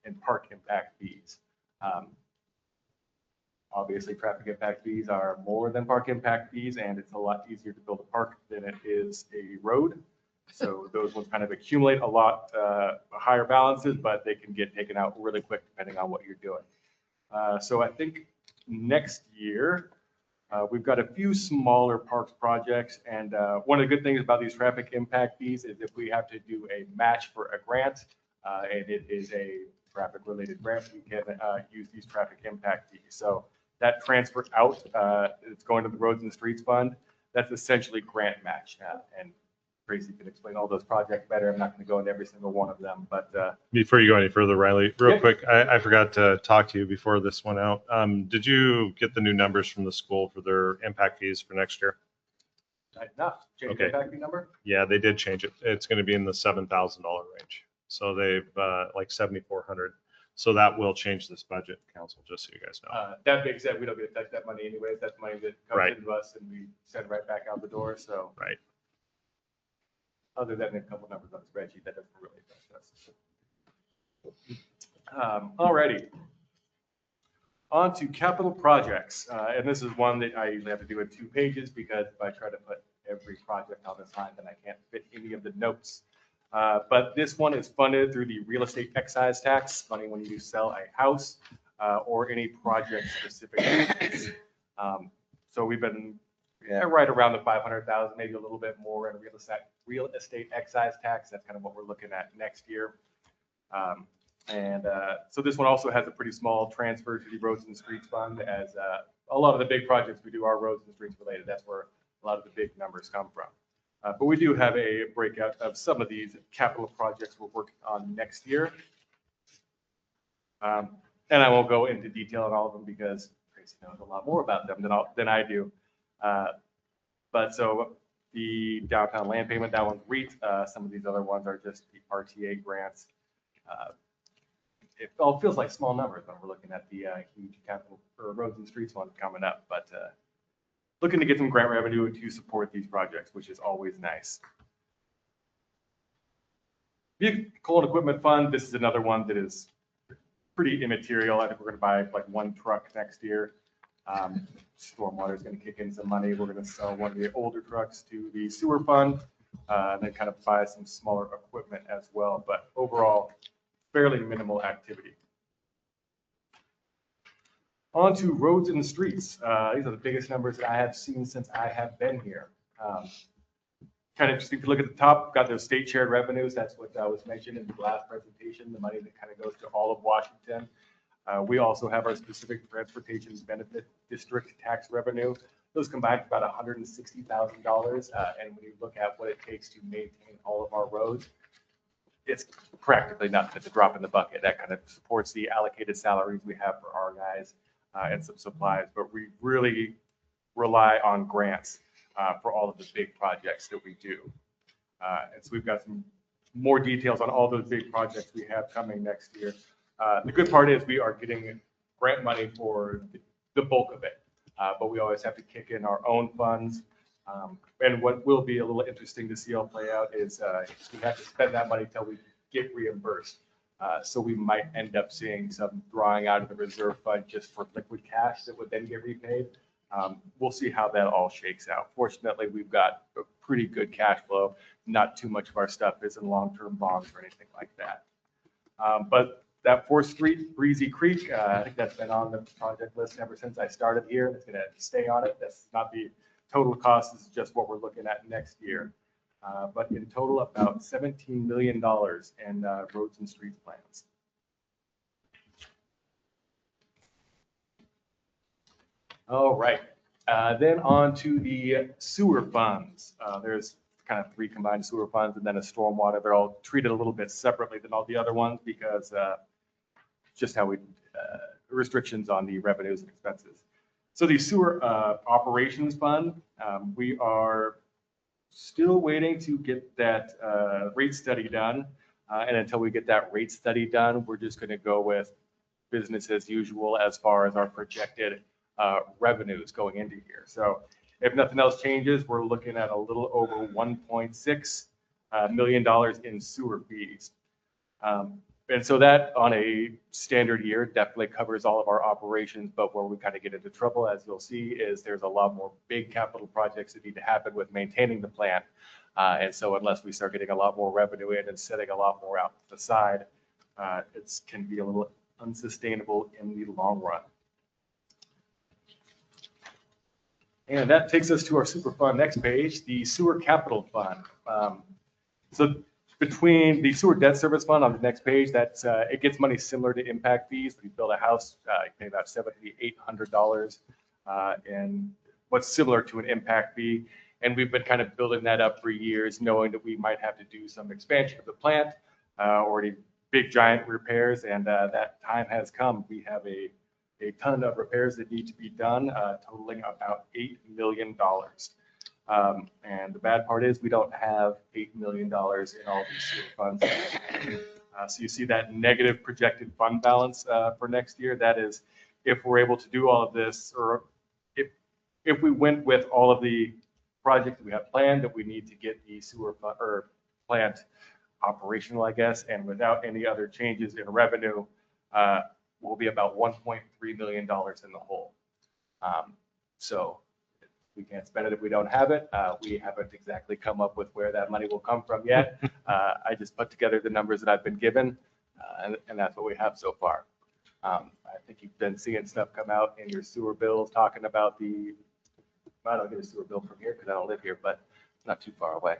in park impact fees. Obviously, traffic impact fees are more than park impact fees, and it's a lot easier to build a park than it is a road. So those ones kind of accumulate a lot higher balances, but they can get taken out really quick depending on what you're doing. So I think next year, we've got a few smaller parks projects, and one of the good things about these traffic impact fees is if we have to do a match for a grant, and it is a traffic-related grant, we can use these traffic impact fees. So that transfer out, it's going to the Roads and Streets Fund. That's essentially grant match. And Tracy can explain all those projects better. I'm not going to go into every single one of them, but Before you go any further, Riley, real Yep. quick, I forgot to talk to you before this went out. Did you get the new numbers from the school for their impact fees for next year? enough. Change Okay. the impact fee number. Yeah, they did change it. It's going to be in the $7,000 range. So they've like 7,400. So that will change this budget, council, just so you guys know. That being said, we don't get to touch that money anyways. That's money that comes Right. into us and we send right back out the door. So Right. other than a couple numbers on the spreadsheet, that doesn't really affect us. Alrighty. On to capital projects. And this is one that I usually have to do in 2 pages because if I try to put every project on this line, then I can't fit any of the notes. But this one is funded through the real estate excise tax, money when you sell a house or any project specific. So we've been right around the 500,000, maybe a little bit more in real estate excise tax. That's kind of what we're looking at next year. So this one also has a pretty small transfer to the Roads and Streets Fund, as a lot of the big projects we do are roads and streets related. That's where a lot of the big numbers come from. But we do have a breakout of some of these capital projects we're working on next year. And I won't go into detail on all of them because Tracy knows a lot more about them than I do. But so the downtown land payment, that one's REIT. Some of these other ones are just the RTA grants. It all feels like small numbers when we're looking at the huge capital or Roads and Streets one coming up, but looking to get some grant revenue to support these projects, which is always nice. Vehicle and Equipment Fund, this is another one that is pretty immaterial. I think we're going to buy like 1 truck next year. Stormwater is going to kick in some money. We're going to sell one of the older trucks to the sewer fund, and then kind of buy some smaller equipment as well. But overall, fairly minimal activity. On to roads and streets. These are the biggest numbers that I have seen since I have been here. Kind of just if you look at the top, got those state shared revenues. That's what was mentioned in the last presentation, the money that kind of goes to all of Washington. We also have our specific transportation benefit district tax revenue. Those combine to about $160,000. And when you look at what it takes to maintain all of our roads, it's practically nothing. It's a drop in the bucket. That kind of supports the allocated salaries we have for our guys and some supplies. But we really rely on grants for all of the big projects that we do. And so we've got some more details on all those big projects we have coming next year. The good part is we are getting grant money for the bulk of it, but we always have to kick in our own funds. And what will be a little interesting to see all play out is we have to spend that money until we get reimbursed. So we might end up seeing some drawing out of the reserve fund just for liquid cash that would then get repaid. We'll see how that all shakes out. Fortunately, we've got a pretty good cash flow. Not too much of our stuff is in long-term bonds or anything like that. But that 4th Street, Breezy Creek, I think that's been on the project list ever since I started here. It's going to stay on it. That's not the total cost. This is just what we're looking at next year. But in total, about $17 million in roads and streets plans. All right. Then on to the sewer funds. There's kind of 3 combined sewer funds and then a stormwater. They're all treated a little bit separately than all the other ones because just how we restrictions on the revenues and expenses. So the sewer operations fund, we are still waiting to get that rate study done. And until we get that rate study done, we're just going to go with business as usual as far as our projected revenues going into here. So if nothing else changes, we're looking at a little over 1.6 million in sewer fees. And so that on a standard year definitely covers all of our operations, but where we kind of get into trouble, as you'll see, is there's a lot more big capital projects that need to happen with maintaining the plant. And so unless we start getting a lot more revenue in and setting a lot more out to the side, it can be a little unsustainable in the long run. And that takes us to our super fund next page, the sewer capital fund. So between the sewer debt service fund on the next page, that's it gets money similar to impact fees. If you build a house, you pay about $7,800 in what's similar to an impact fee. And we've been kind of building that up for years, knowing that we might have to do some expansion of the plant or any big giant repairs. And that time has come. We have a ton of repairs that need to be done, totaling about $8 million. And the bad part is we don't have $8 million in all these sewer funds. So you see that negative projected fund balance for next year. That is, if we're able to do all of this, or if we went with all of the projects that we have planned, that we need to get the sewer or plant operational, I guess, and without any other changes in revenue, we'll be about $1.3 million in the hole. So we can't spend it if we don't have it. We haven't exactly come up with where that money will come from yet. I just put together the numbers that I've been given, and that's what we have so far. I think you've been seeing stuff come out in your sewer bills talking about I don't get a sewer bill from here because I don't live here, but not too far away.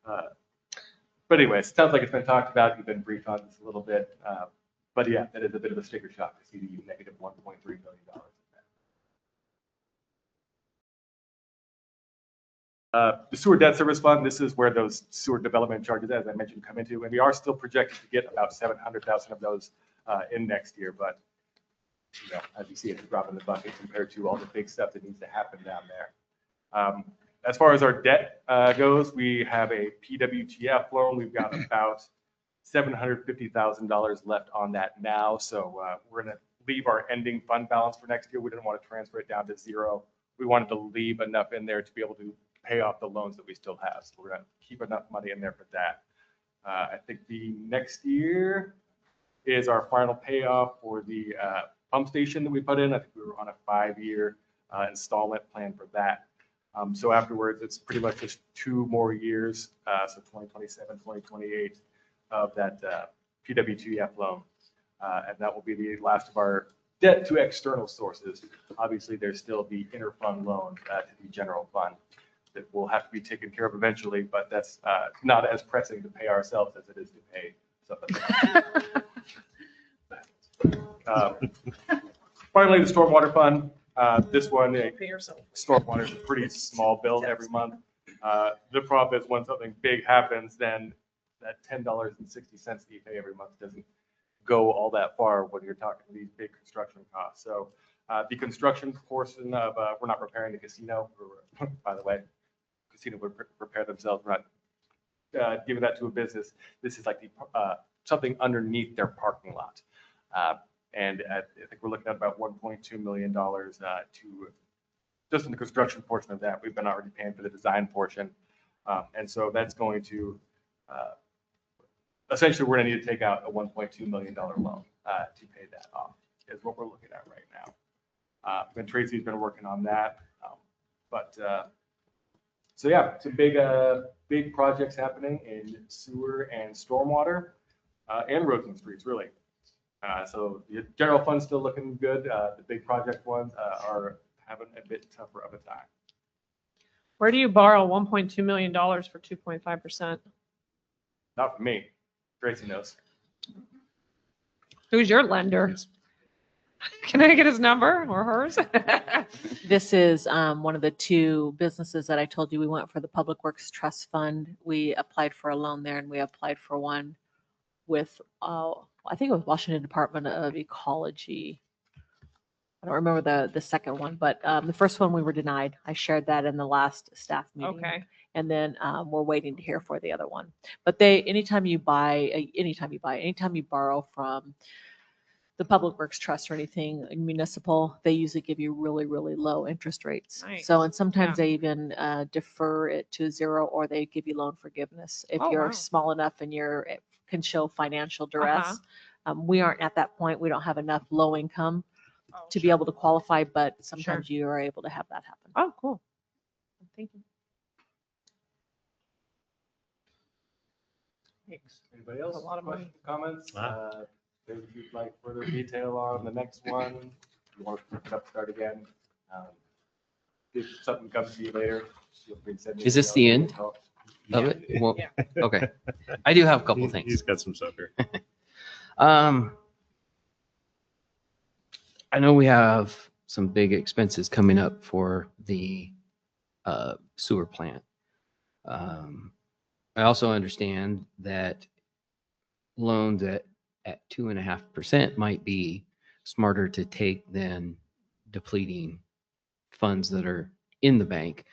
But anyways, it sounds like it's been talked about. You've been briefed on this a little bit. But yeah, that is a bit of a sticker shock to see the negative $1.3 million. The sewer debt service fund, this is where those sewer development charges, as I mentioned, come into, and we are still projected to get about 700,000 of those in next year. But you know, as you see, it's a drop in the bucket compared to all the big stuff that needs to happen down there. As far as our debt goes, we have a PWTF loan. We've got about $750,000 left on that now. So we're going to leave our ending fund balance for next year. We didn't want to transfer it down to zero. We wanted to leave enough in there to be able to pay off the loans that we still have. So we're going to keep enough money in there for that. I think the next year is our final payoff for the pump station that we put in. I think we were on a 5-year installment plan for that. So afterwards, it's pretty much just 2 more years, so 2027, 2028 of that PWTF loan. And that will be the last of our debt to external sources. Obviously, there's still the interfund loan to the general fund that will have to be taken care of eventually, but that's not as pressing to pay ourselves as it is to pay something else. Finally, the stormwater fund. This one, stormwater is a pretty small bill every month. The problem is when something big happens, then that $10.60 that you pay every month doesn't go all that far when you're talking these big construction costs. So the construction portion of, we're not repairing the casino, by the way. Casino would repair themselves. We're not giving that to a business. This is like the something underneath their parking lot. And I think we're looking at about $1.2 million to just in the construction portion of that. We've been already paying for the design portion. And so that's going to, essentially, we're going to need to take out a $1.2 million loan to pay that off, is what we're looking at right now. And Tracy's been working on that. So yeah, some big projects happening in sewer and stormwater and roads and streets, really. So the general fund's still looking good. The big project ones are having a bit tougher of a time. Where do you borrow $1.2 million for 2.5%? Not for me. Tracy knows. Who's your lender? Can I get his number or hers? This is one of the 2 businesses that I told you we went for the Public Works Trust Fund. We applied for a loan there, and we applied for one with, I think it was Washington Department of Ecology. I don't remember the second one, but the first one we were denied. I shared that in the last staff meeting. Okay. And then we're waiting to hear for the other one. But anytime you borrow from the Public Works Trust or anything municipal, they usually give you really, really low interest rates. Nice. So, and sometimes Yeah. they even defer it to zero, or they give you loan forgiveness if Oh, you're wow. small enough and can show financial duress. We aren't at that point. We don't have enough low income Oh, to be able to qualify, but Sure. sometimes you are able to have that happen. Oh, cool. Thank you. Thanks. Anybody else? A lot of money. Questions, comments? Wow. If you'd like further detail on the next one, you want to pick it up, start again. If something comes to you later, feel free to send me. Is this the end of it? Well, okay. I do have a couple He's things. got some stuff here. I know we have some big expenses coming up for the sewer plant. I also understand that loans at 2.5% might be smarter to take than depleting funds that are in the bank.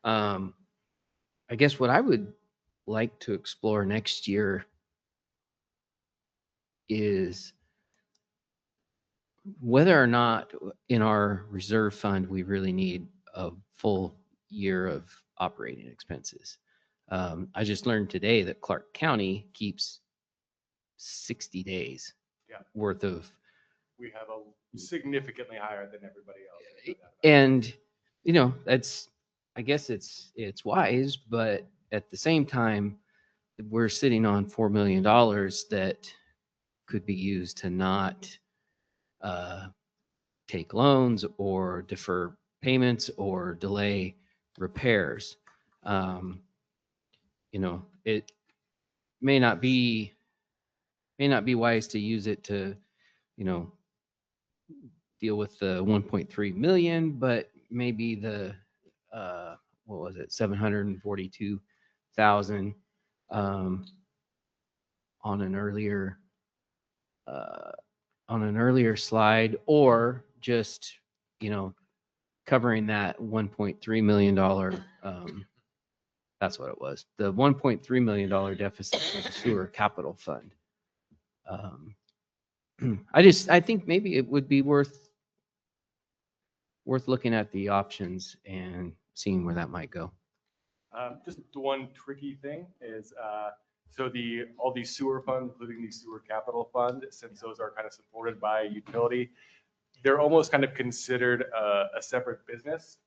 I guess what I would like to explore next year is whether or not in our reserve fund, we really need a full year of operating expenses. I just learned today that Clark County keeps 60 days Yeah. worth of, We have a significantly higher than everybody else. and you know, I guess it's wise, but at the same time, we're sitting on $4 million that could be used to not take loans or defer payments or delay repairs. You know, it may not be wise to use it to, you know, deal with the 1.3 million, but maybe the what was it, 742,000 on an earlier slide, or just, you know, covering that $1.3 million. That's what it was. The $1.3 million deficit for the sewer capital fund. I think maybe it would be worth looking at the options and seeing where that might go. Just the one tricky thing is, so all these sewer funds, including the sewer capital fund, since those are kind of supported by utility, they're almost kind of considered a separate business.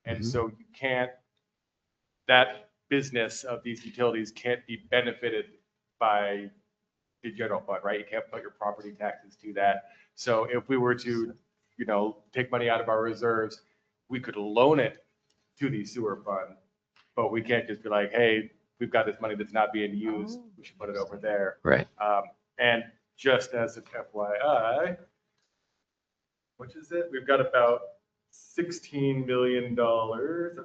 And so you can't, that business of these utilities can't be benefited by the general fund, right? You can't put your property taxes to that. So if we were to, you know, take money out of our reserves, we could loan it to the sewer fund, but we can't just be like, hey, we've got this money that's not being used, we should put it over there. Right. And just as an FYI, which is it? We've got about $16 million. No, what is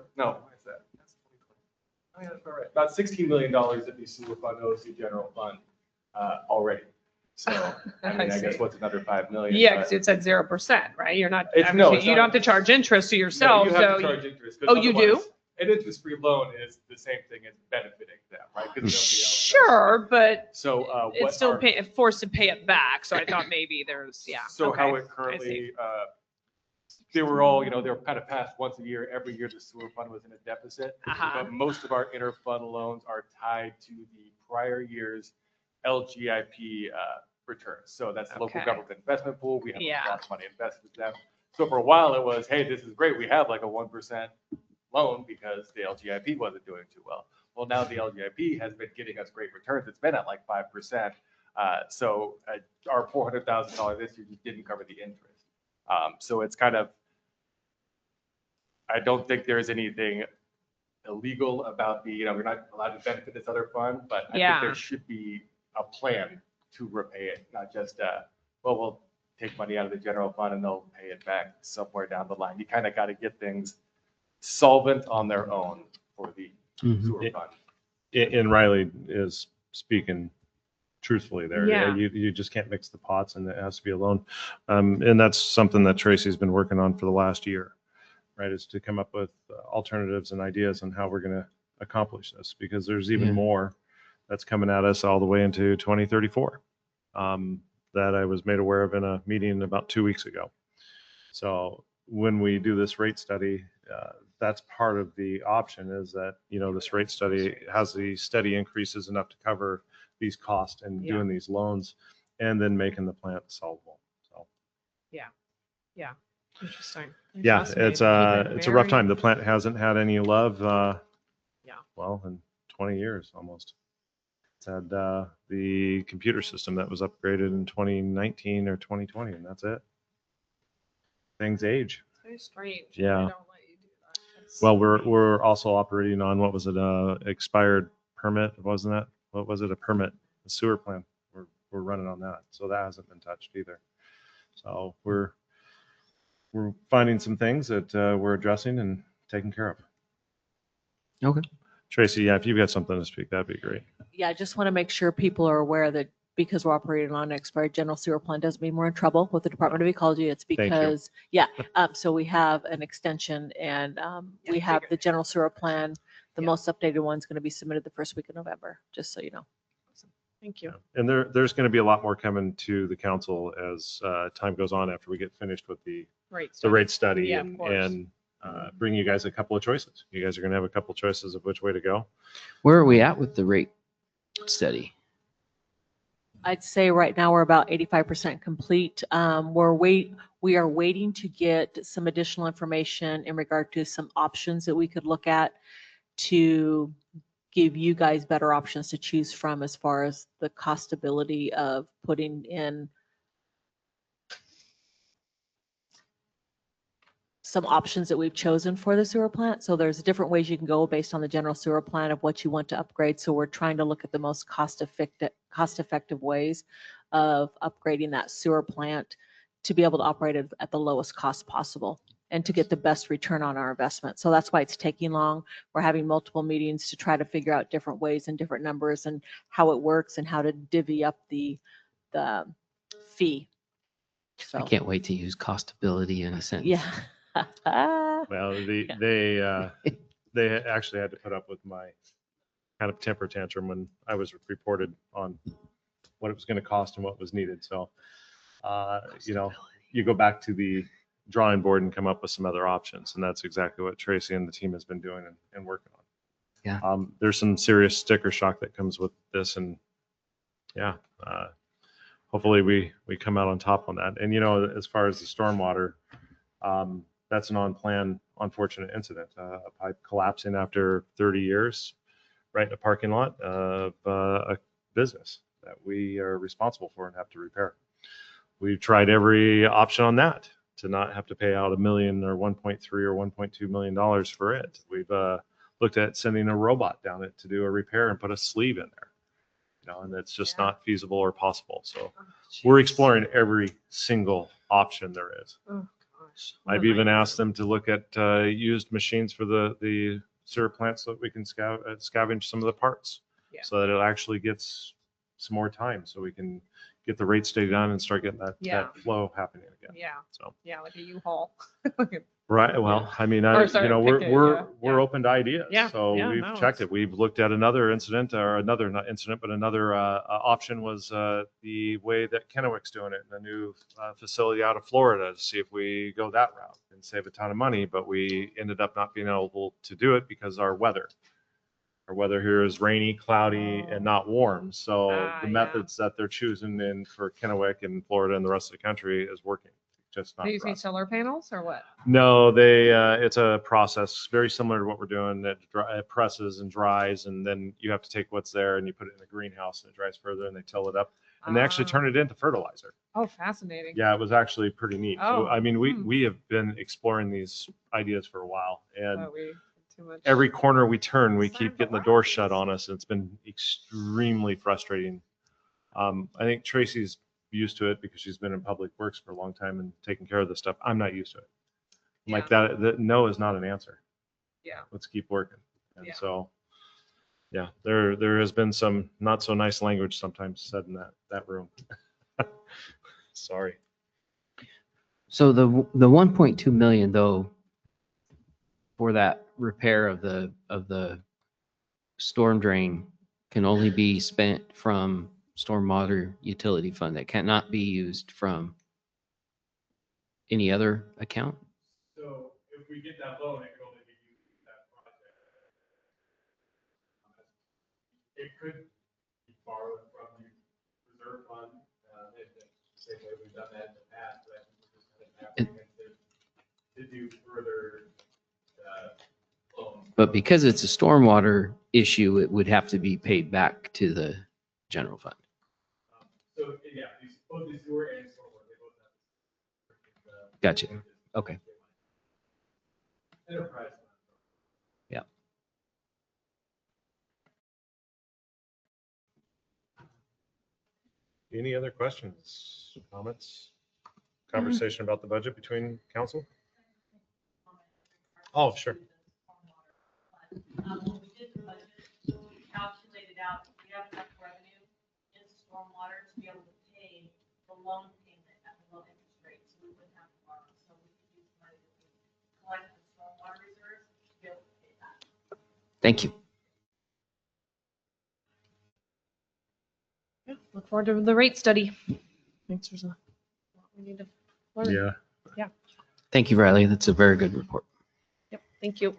that? That's 2020. Oh, yeah, that's about right. About $16 million that the sewer fund owes the general fund already. So, I mean, I guess what's another 5 million? Yeah, because it's at 0%, right? You're not, It's- I mean, no, it's you not- don't have to charge interest to No, yourself, you have so. to charge interest. 'cause Oh, you do? otherwise, An interest-free loan is the same thing as benefiting them, right? 'Cause nobody else does. Sure, but So what it's still our- forced to pay it back, so I thought maybe there's, yeah. So okay, how I it see. currently, they were all, you know, they were kind of passed once a year. Every year the sewer fund was in a deficit. Uh-huh. But most of our inter-fund loans are tied to the prior year's LGIP returns. So that's the local Okay. government investment pool. We have Yeah. a lot of money invested with them. So for a while it was, hey, this is great. We have like a 1% loan because the LGIP wasn't doing too well. Well, now the LGIP has been getting us great returns. It's been at like 5%. So our $400,000 this year just didn't cover the interest. So it's kind of, I don't think there's anything illegal about the, you know, we're not allowed to benefit this other fund, but I Yeah. think there should be a plan to repay it, not just, well, we'll take money out of the general fund and they'll pay it back somewhere down the line. You kind of got to get things solvent on their own for the sewer fund. And Riley is speaking truthfully there. Yeah. You just can't mix the pots, and it has to be a loan. And that's something that Tracy's been working on for the last year, right? Is to come up with alternatives and ideas on how we're going to accomplish this, because there's even Yeah. more that's coming at us all the way into 2034. that I was made aware of in a meeting about 2 weeks ago. So when we do this rate study, that's part of the option is that, this rate study has the steady increases enough to cover these costs and doing these loans and then making the plant solvable. So, Yeah. Interesting. yeah, Fascinating. it's Keep it a rough very- time. The plant hasn't had any love, Yeah. well, in 20 years almost. It's had the computer system that was upgraded in 2019 or 2020, and that's it. Things age. Very strange. Yeah. They don't let you do that. That's- Well, we're also operating on, what was it, expired permit, wasn't that? What was it, a permit, a sewer plan? We're running on that, so that hasn't been touched either. So we're finding some things that we're addressing and taking care of. Okay. Tracy, yeah, if you've got something to speak, that'd be great. Yeah, I just want to make sure people are aware that because we're operating on an expired general sewer plan doesn't mean we're in trouble with the Department of Ecology. It's you. because, so we have an extension and we have the general sewer plan. The most updated one's going to be submitted the first week of November, just so you know. Thank you. And there's going to be a lot more coming to the council as time goes on after we get finished with the Right. rate study Yeah, of and, course. bring you guys a couple of choices. You guys are going to have a couple of choices of which way to go. Where are we at with the rate study? I'd say right now we're about 85% complete. We are waiting to get some additional information in regard to some options that we could look at to give you guys better options to choose from as far as the costability of putting in some options that we've chosen for the sewer plant. So there's different ways you can go based on the general sewer plan of what you want to upgrade. So we're trying to look at the most cost-effective ways of upgrading that sewer plant to be able to operate it at the lowest cost possible and to get the best return on our investment. So that's why it's taking long. We're having multiple meetings to try to figure out different ways and different numbers and how it works and how to divvy up the fee. So, I can't wait to use costability in a sentence. yeah. Well, they actually had to put up with my kind of temper tantrum when I was reported on what it was going to cost and what was needed. So, you go back to the drawing board and come up with some other options. And that's exactly what Tracy and the team has been doing and working on. Yeah. There's some serious sticker shock that comes with this. And hopefully we come out on top on that. And, as far as the stormwater, that's an unplanned, unfortunate incident. A pipe collapsing after 30 years right in a parking lot of a business that we are responsible for and have to repair. We've tried every option on that to not have to pay out $1 million or $1.3 or $1.2 million for it. We've looked at sending a robot down it to do a repair and put a sleeve in there, and it's just not feasible or possible. So we're exploring every single option there is. Oh, gosh. I've even asked them to look at used machines for the sewer plant so that we can scavenge some of the parts so that it actually gets some more time so we can get the rate study done and start getting that flow happening again. Yeah. So, Yeah, like a U-Haul. right. Well, I mean, Or sorry, pick it, we're open to ideas. Yeah, So yeah, we've no, checked it's- it. We've looked at another incident or another, not incident, but another option was the way that Kennewick's doing it in a new facility out of Florida to see if we go that route and save a ton of money. But we ended up not being able to do it because our weather here is rainy, cloudy, and not warm. So the methods that they're choosing for Kennewick and Florida and the rest of the country is working. Just not They for using us. solar panels or what? No, it's a process very similar to what we're doing that it presses and dries, and then you have to take what's there and you put it in the greenhouse and it dries further and they till it up and they actually turn it into fertilizer. Oh, fascinating. Yeah, it was actually pretty neat. Oh, So, I mean, we have been exploring these ideas for a while, and But we too much. every corner we turn, we keep getting the door shut on us. It's been extremely frustrating. I think Tracy's used to it because she's been in public works for a long time and taking care of this stuff. I'm not used to it. I'm like that no is not an answer. Yeah. Let's keep working. And Yeah. so, yeah, there has been some not so nice language sometimes said in that room. Sorry. So the 1.2 million though, for that repair of the storm drain can only be spent from stormwater utility fund that cannot be used from any other account? So if we get that loan, it could only be used for that project. It could be borrowed from the reserve fund, same way we've done that in the past, but I think we're just kind of apprehensive to do further loans. But because it's a stormwater issue, it would have to be paid back to the general fund. So, yeah, both the sewer and stormwater, they both have. Gotcha. Okay. Enterprise. Yeah. Any other questions, comments, conversation about the budget between council? Oh, sure. When we did the budget, we calculated out we have enough revenue in stormwater to be able to pay the loan payment at the low interest rate, so we wouldn't have to borrow. So we could use money that we collect in stormwater reserves to be able to pay that. Thank you. Yeah, look forward to the rate study. Thanks for some. We need to learn. Yeah. Thank you, Riley. That's a very good report. Yep. Thank you.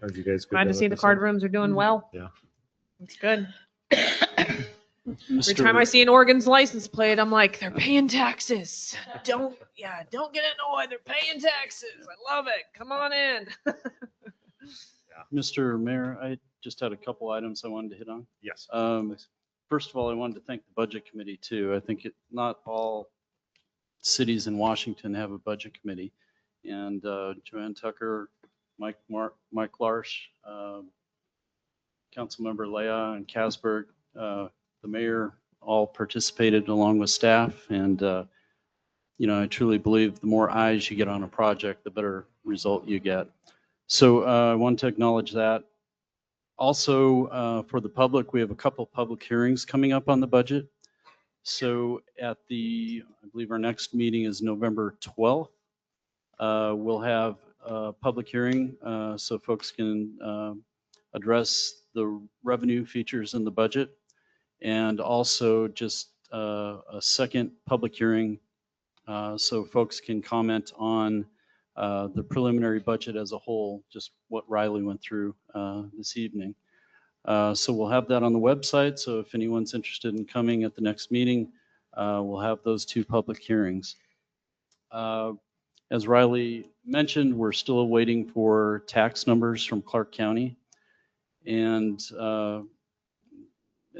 Are you guys good Glad then to with see the this card one? rooms are doing well. Yeah. That's good. Every time I see an Oregon's license plate, I'm like, they're paying taxes. Don't get annoyed. They're paying taxes. I love it. Come on in. Mr. Mayor, I just had a couple items I wanted to hit on. Yes. First of all, I wanted to thank the Budget Committee too. I think not all cities in Washington have a Budget Committee. And Joanne Tucker, Mike Larsh, Councilmember Leija and Kasberg, the mayor, all participated along with staff. And, I truly believe the more eyes you get on a project, the better result you get. So I want to acknowledge that. Also, for the public, we have a couple public hearings coming up on the budget. So I believe our next meeting is November 12th. We'll have a public hearing so folks can address the revenue features in the budget, and also just a second public hearing so folks can comment on the preliminary budget as a whole, just what Riley went through this evening. So we'll have that on the website. So if anyone's interested in coming at the next meeting, we'll have those two public hearings. As Riley mentioned, we're still waiting for tax numbers from Clark County. And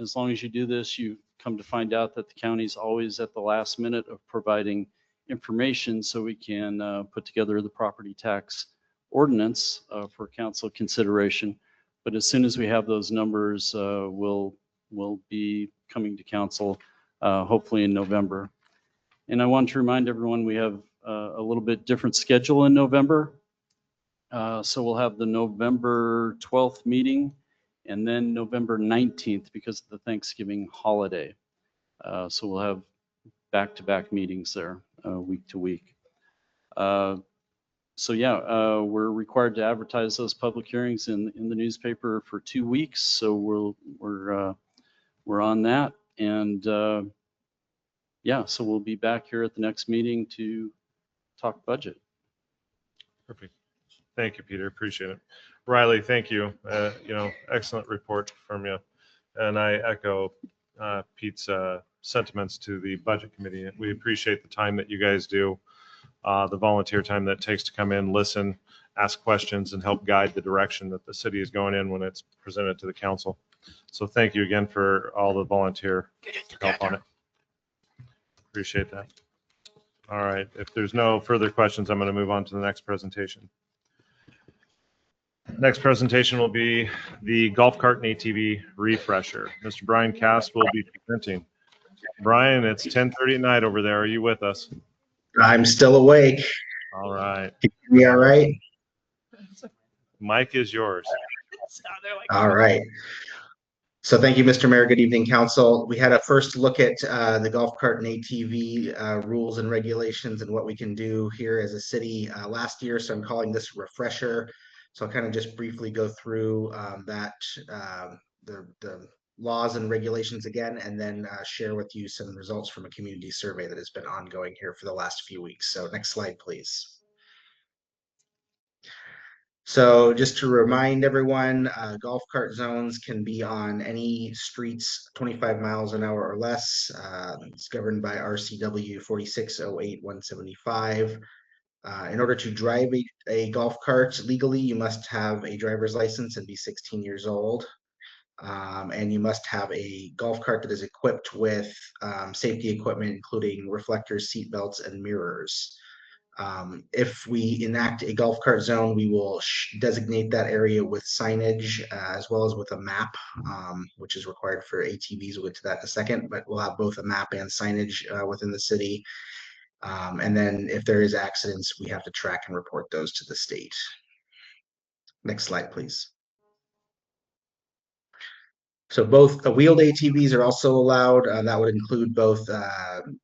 as long as you do this, you come to find out that the county's always at the last minute of providing information so we can put together the property tax ordinance for council consideration. But as soon as we have those numbers, we'll be coming to council hopefully in November. And I want to remind everyone we have a little bit different schedule in November. So we'll have the November 12th meeting and then November 19th because of the Thanksgiving holiday. So we'll have back-to-back meetings there week to week. So yeah, we're required to advertise those public hearings in the newspaper for 2 weeks. So we're on that. And yeah, so we'll be back here at the next meeting to talk budget. Perfect. Thank you, Peter. Appreciate it. Riley, thank you. Excellent report from you. And I echo Pete's sentiments to the budget committee. We appreciate the time that you guys do, the volunteer time that it takes to come in, listen, ask questions, and help guide the direction that the city is going in when it's presented to the council. So thank you again for all the volunteer help on it. Appreciate that. All right. If there's no further questions, I'm going to move on to the next presentation. Next presentation will be the golf cart and ATV refresher. Mr. Brian Cast will be presenting. Brian, it's 10:30 at night over there. Are you with us? I'm still awake. All right. Can you hear me all right? Mic is yours. All right. So thank you, Mr. Mayor. Good evening, council. We had a first look at the golf cart and ATV rules and regulations and what we can do here as a city last year. So I'm calling this refresher. So I'll kind of just briefly go through the laws and regulations again, and then share with you some results from a community survey that has been ongoing here for the last few weeks. So next slide, please. So just to remind everyone, golf cart zones can be on any streets 25 miles an hour or less. It's governed by RCW 4608-175. In order to drive a golf cart legally, you must have a driver's license and be 16 years old. And you must have a golf cart that is equipped with safety equipment, including reflectors, seat belts, and mirrors. If we enact a golf cart zone, we will designate that area with signage as well as with a map, which is required for ATVs. We'll get to that in a second, but we'll have both a map and signage within the city. And then if there is accidents, we have to track and report those to the state. Next slide, please. So both wheeled ATVs are also allowed. That would include both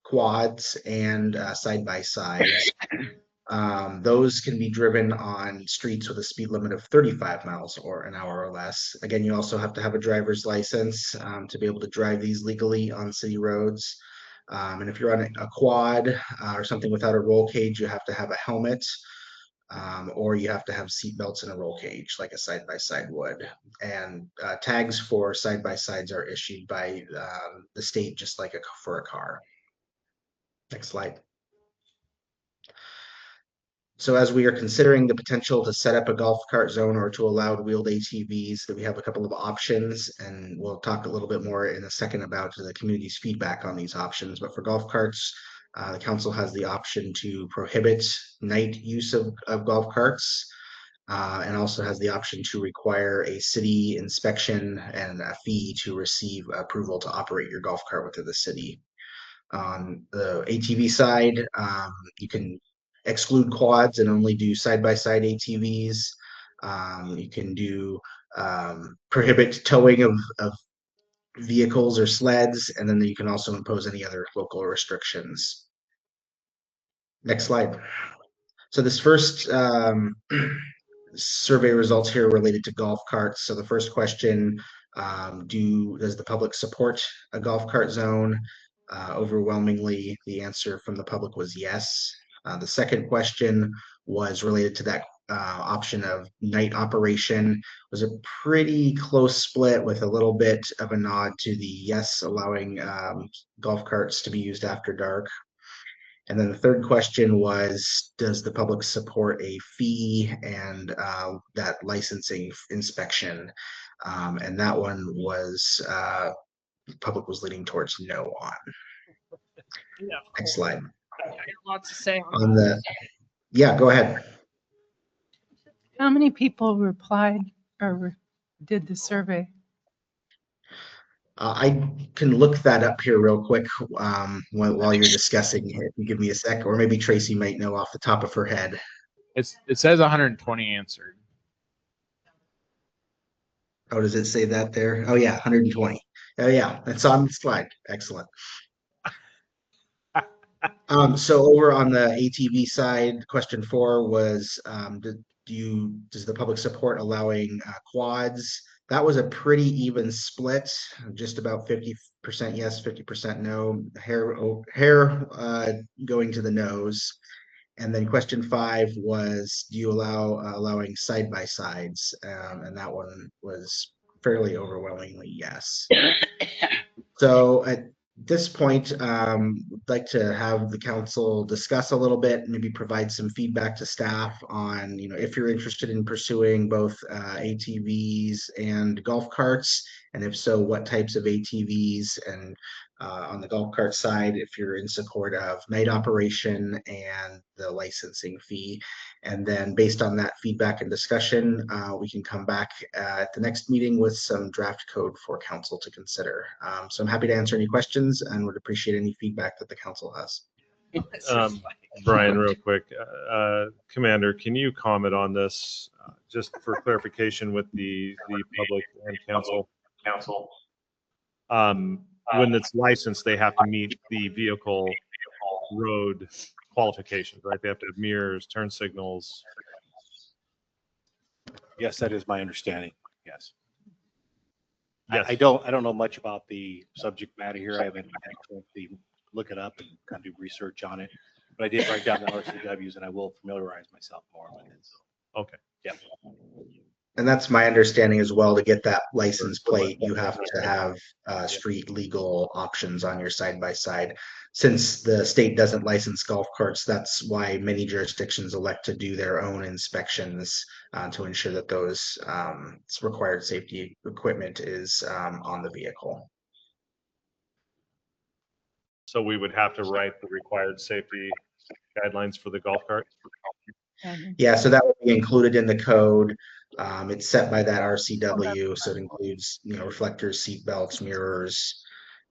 quads and side-by-sides. Those can be driven on streets with a speed limit of 35 miles an hour or less. Again, you also have to have a driver's license to be able to drive these legally on city roads. And if you're on a quad or something without a roll cage, you have to have a helmet. Or you have to have seat belts and a roll cage like a side-by-side would. And tags for side-by-sides are issued by the state, just like for a car. Next slide. So as we are considering the potential to set up a golf cart zone or to allow wheeled ATVs, that we have a couple of options, and we'll talk a little bit more in a second about the community's feedback on these options. But for golf carts, the council has the option to prohibit night use of golf carts, and also has the option to require a city inspection and a fee to receive approval to operate your golf cart within the city. On the ATV side, you can exclude quads and only do side-by-side ATVs. You can do prohibit towing of vehicles or sleds, and then you can also impose any other local restrictions. Next slide. So this first survey results here related to golf carts. So the first question, does the public support a golf cart zone? Overwhelmingly, the answer from the public was yes. The second question was related to that option of night operation. It was a pretty close split with a little bit of a nod to the yes, allowing golf carts to be used after dark. And then the third question was, does the public support a fee and that licensing inspection? And that one was, the public was leaning towards no on. Yeah. Next slide. I got lots to say On the, yeah, go ahead. How many people replied or did the survey? I can look that up here real quick while you're discussing. If you give me a sec, or maybe Tracy might know off the top of her head. It says 120 answered. Oh, does it say that there? Oh yeah, 120. Oh yeah, that's on the slide. Excellent. So over on the ATV side, question 4 was, does the public support allowing quads? That was a pretty even split, just about 50% yes, 50% no. Hair going to the nose. And then question 5 was, do you allowing side-by-sides? And that one was fairly overwhelmingly yes. So at this point, I'd like to have the council discuss a little bit, maybe provide some feedback to staff on, if you're interested in pursuing both ATVs and golf carts, and if so, what types of ATVs, and on the golf cart side, if you're in support of night operation and the licensing fee. And then based on that feedback and discussion, we can come back at the next meeting with some draft code for council to consider. So I'm happy to answer any questions and would appreciate any feedback that the council has. Brian, real quick, Commander, can you comment on this just for clarification with the public and council? When it's licensed, they have to meet the vehicle road qualifications, right? They have to have mirrors, turn signals. Yes, that is my understanding. Yes. Yes. I don't know much about the subject matter here. I haven't actually look it up and kind of do research on it. But I did write down the RCWs and I will familiarize myself more with it. So, Okay. yeah. And that's my understanding as well. To get that license plate, you have to have street legal options on your side by side. Since the state doesn't license golf carts, that's why many jurisdictions elect to do their own inspections to ensure that those required safety equipment is on the vehicle. So we would have to write the required safety guidelines for the golf cart? Yeah, so that would be included in the code. It's set by that RCW, so it includes, reflectors, seat belts, mirrors.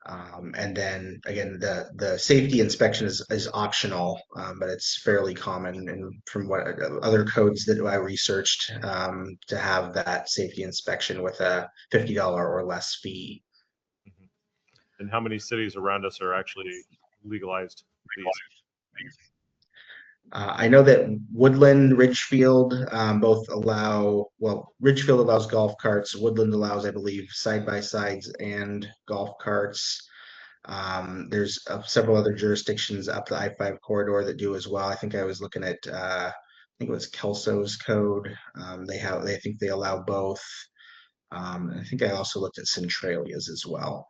And then again, the safety inspection is optional, but it's fairly common, and from what other codes that I researched, to have that safety inspection with a $50 or less fee. And how many cities around us are actually legalized these? I know that Woodland, Ridgefield, both allow, well, Ridgefield allows golf carts. Woodland allows, I believe, side-by-sides and golf carts. There's several other jurisdictions up the I-5 corridor that do as well. I think I was looking at, I think it was Kelso's code. I think they allow both. I think I also looked at Centralia's as well.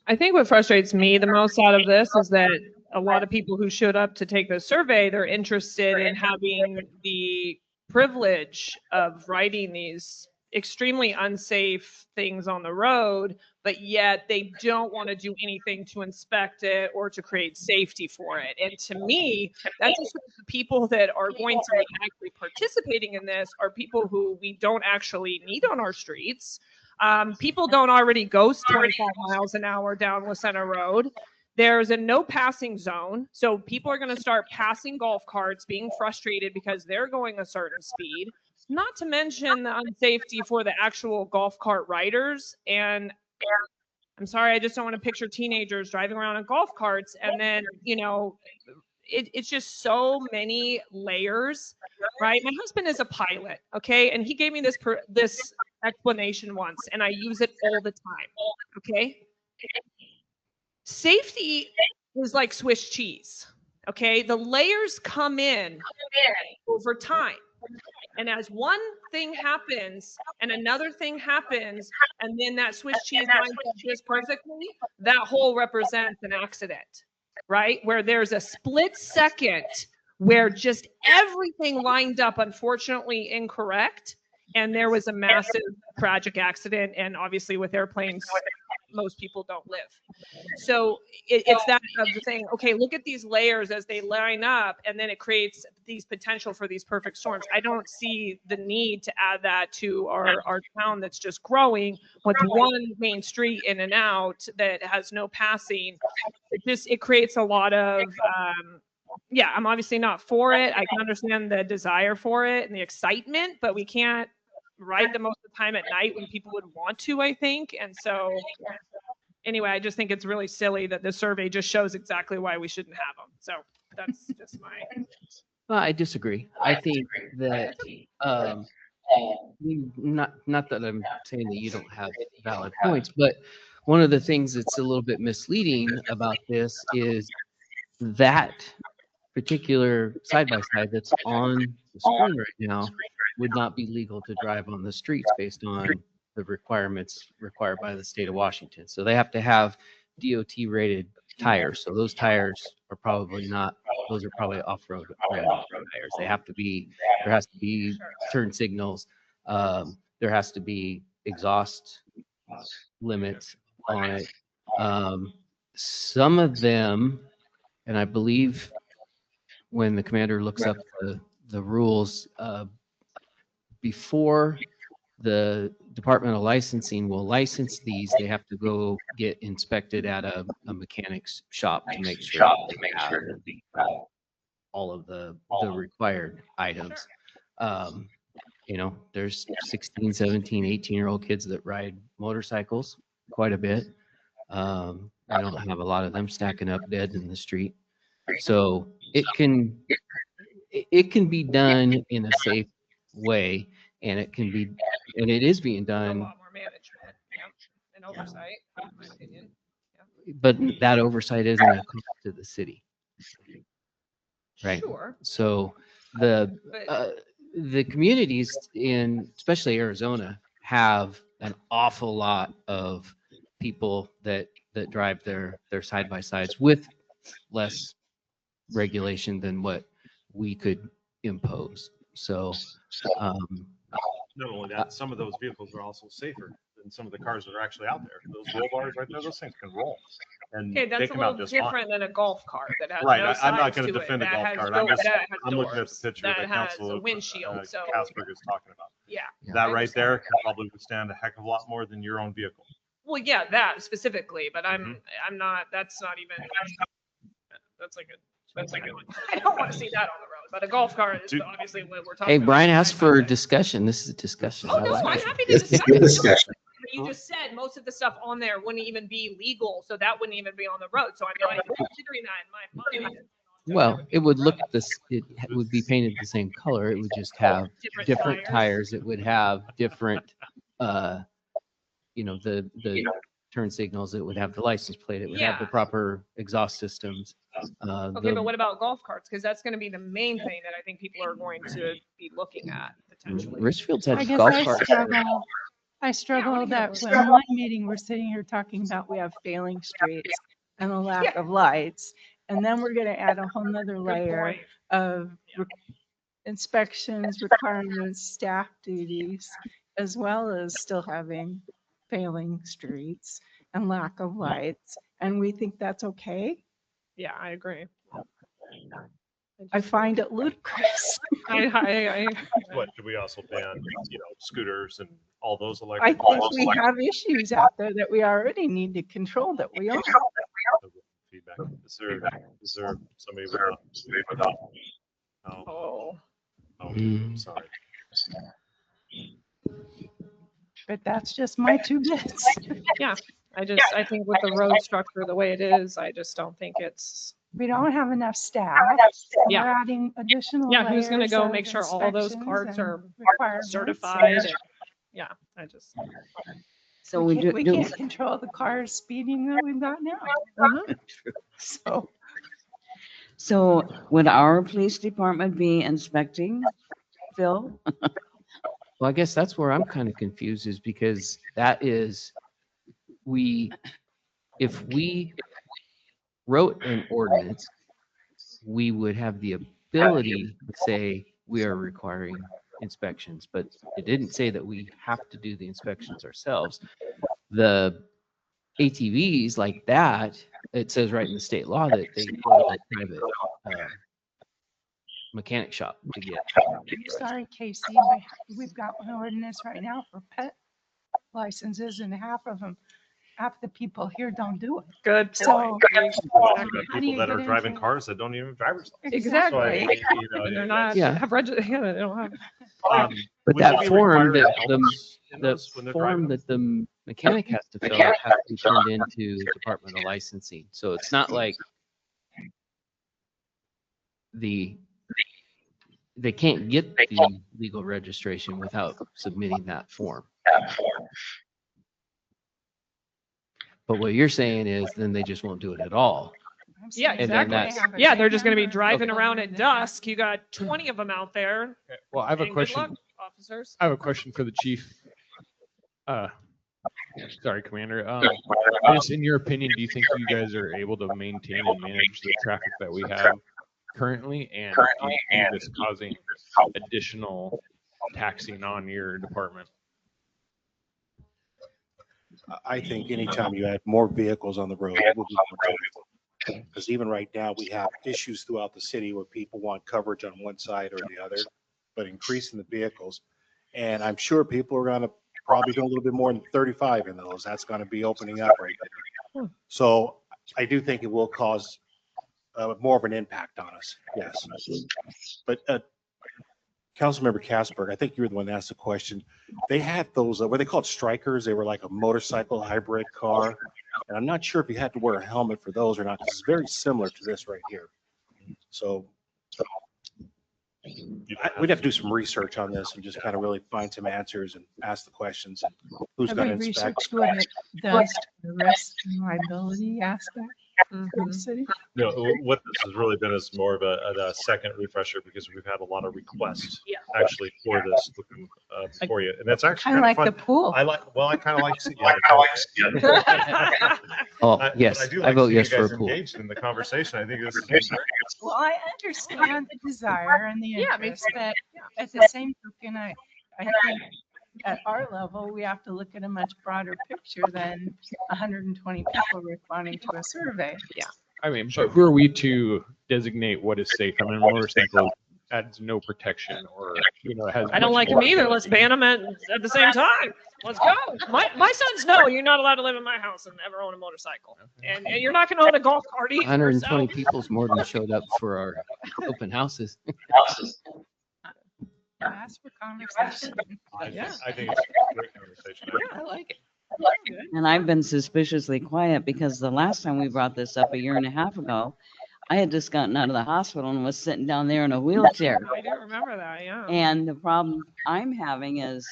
I think what frustrates me the most out of this is that a lot of people who showed up to take the survey, they're interested in having the privilege of writing these extremely unsafe things on the road, but yet they don't want to do anything to inspect it or to create safety for it. And to me, that's just the people that are going to be actually participating in this are people who we don't actually need on our streets. People don't already go 25 miles an hour down Lucena Road. There's a no passing zone. So people are going to start passing golf carts, being frustrated because they're going a certain speed, not to mention the unsafety for the actual golf cart riders. And I'm sorry, I just don't want to picture teenagers driving around in golf carts. And then, it's just so many layers, right? My husband is a pilot, okay? And he gave me this explanation once, and I use it all the time, okay? Safety is like Swiss cheese, okay? The layers come in over time. And as one thing happens and another thing happens, and then that Swiss cheese lines up just perfectly, that whole represents an accident, right? Where there's a split second where just everything lined up, unfortunately incorrect, and there was a massive tragic accident. And obviously with airplanes, most people don't live. So it's that of the thing, okay, look at these layers as they line up, and then it creates these potential for these perfect storms. I don't see the need to add that to our town that's just growing with one main street in and out that has no passing. It creates a lot of, I'm obviously not for it. I can understand the desire for it and the excitement, but we can't ride them most of the time at night when people would want to, I think. And so anyway, I just think it's really silly that the survey just shows exactly why we shouldn't have them. So that's just my. Well, I disagree. I think that not that I'm saying that you don't have valid points, but one of the things that's a little bit misleading about this is that particular side-by-side that's on the screen right now would not be legal to drive on the streets based on the requirements required by the state of Washington. So they have to have DOT rated tires. So those tires are probably not, those are probably off-road tires. There has to be turn signals. There has to be exhaust limits on it. Some of them, and I believe when the commander looks up the rules, before the Department of Licensing will license these, they have to go get inspected at a mechanic's shop to make sure they have all of the required items. There's 16, 17, 18-year-old kids that ride motorcycles quite a bit. I don't have a lot of them stacking up dead in the street. So it can be done in a safe way, and it is being done oversight, in my opinion. But that oversight isn't a cost to the city. Right. Sure. So But the communities in, especially Arizona, have an awful lot of people that drive their side by sides with less regulation than what we could impose. So, Not only that, some of those vehicles are also safer than some of the cars that are actually out there. Those roll bars right there, those things can roll. And okay, they that's a come out little just fine. different than a golf cart that has Right, no I'm not sides going to to it, defend a that golf has cart. that has I'm looking at the doors, picture that that has Council a windshield. So Kasberg is talking about. yeah, That I right there understand. can probably withstand a heck of a lot more than your own vehicle. Well, yeah, that specifically, but I'm not. That's not even. That's like a. I don't want to see that on the road. But a golf cart is obviously what we're talking hey, about. Brian asked for discussion. This is a discussion. Oh I no, like I'm it. happy to This is discuss good it. discussion. But you just said most of the stuff on there wouldn't even be legal, so that wouldn't even be on the road. So I mean, I'm considering that in my mind. Well, it would look this. It would be painted the same color. It would just have different tires. It would have different, the turn signals. It would have the license plate. It would have the Yeah. proper exhaust systems. Okay, but what about golf carts? Because that's going to be the main thing that I think people are going to be looking at potentially. Richfield's I had guess golf I carts. struggle that when one meeting we're sitting here talking about we have failing streets and a lack of lights. And then we're going to add a whole nother layer of inspections, requirements, staff duties, as well as still having failing streets and lack of lights. And we think that's okay. Yeah, I agree. I find it ludicrous. What, do we also ban, scooters and all those I electric? think we have issues out there that we already need to control that we own. Feedback. Is there somebody without? Oh, sorry. But that's just my 2 bits. Yeah, I think with the road structure the way it is, I just don't think it's. We don't have enough staff. Yeah. We're adding additional. Yeah, who's going to layers go of make sure all those inspections carts and are requirements. certified? And, yeah, I just. So we can't control the cars speeding that we've got now. So would our police department be inspecting, Phil? Well, I guess that's where I'm kind of confused is because that is, if we wrote an ordinance, we would have the ability to say we are requiring inspections, but it didn't say that we have to do the inspections ourselves. The ATVs like that, it says right in the state law that they go to a private mechanic shop to get. Sorry, Casey, but we've got an ordinance right now for pet licenses and half the people here don't do it. Good. So People that are driving cars that don't even have driver's license. Exactly. So And they're not have they don't have. But would that we form require that helmets in those when the they're form driving? that the mechanic has to fill out has to be turned into Department of Licensing. So it's not like they can't get the legal registration without submitting that form. But what you're saying is then they just won't do it at all. Yeah, And then exactly. Yeah, they're just going to be driving around at dusk. You got 20 of them out there. Well, I have a And question. Good luck, officers. I have a question for the chief. Sorry, Commander. Just in your opinion, do you think you guys are able to maintain and manage the traffic that we have currently? And do you see this causing additional taxing on your department? I think anytime you add more vehicles on the road, it will be more difficult. Because even right now, we have issues throughout the city where people want coverage on one side or the other, but increasing the vehicles. And I'm sure people are going to probably do a little bit more than 35 in those. That's going to be opening up right there. So I do think it will cause more of an impact on us. Yes. But Councilmember Kasberg, I think you were the one that asked the question. They had those, what they called strikers. They were like a motorcycle hybrid car. And I'm not sure if you had to wear a helmet for those or not, because it's very similar to this right here. So we'd have to do some research on this and just kind of really find some answers and ask the questions and who's Have going we to inspect. researched what does to the risk and liability aspect of the city. No, what this has really been is more of a second refresher because we've had a lot of requests actually for this looking for you. And it's actually Kind of like fun. the pool. I kind of like to see. Oh, But yes, I do I like vote seeing you yes for guys a pool. engaged in the conversation. I think this is great. Well, I understand the desire and the Yeah, me interest, but at the same token, I think at our level, we have to look at a much broader picture than 120 people responding to a survey. Yeah. I mean, but who are we to designate what is safe? I mean, a motorcycle adds no protection or, you know, it has. I don't like them either. Let's ban them at the same time. Let's go. My sons know you're not allowed to live in my house and ever own a motorcycle. And you're not going to own a golf cart either. 120 so- people's more than showed up for our open houses. Ask for conversation. Yeah. I think it's a great conversation. Yeah, I like it. And I've been suspiciously quiet because the last time we brought this up a year and a half ago, I had just gotten out of the hospital and was sitting down there in a wheelchair. I do remember that, yeah. And the problem I'm having is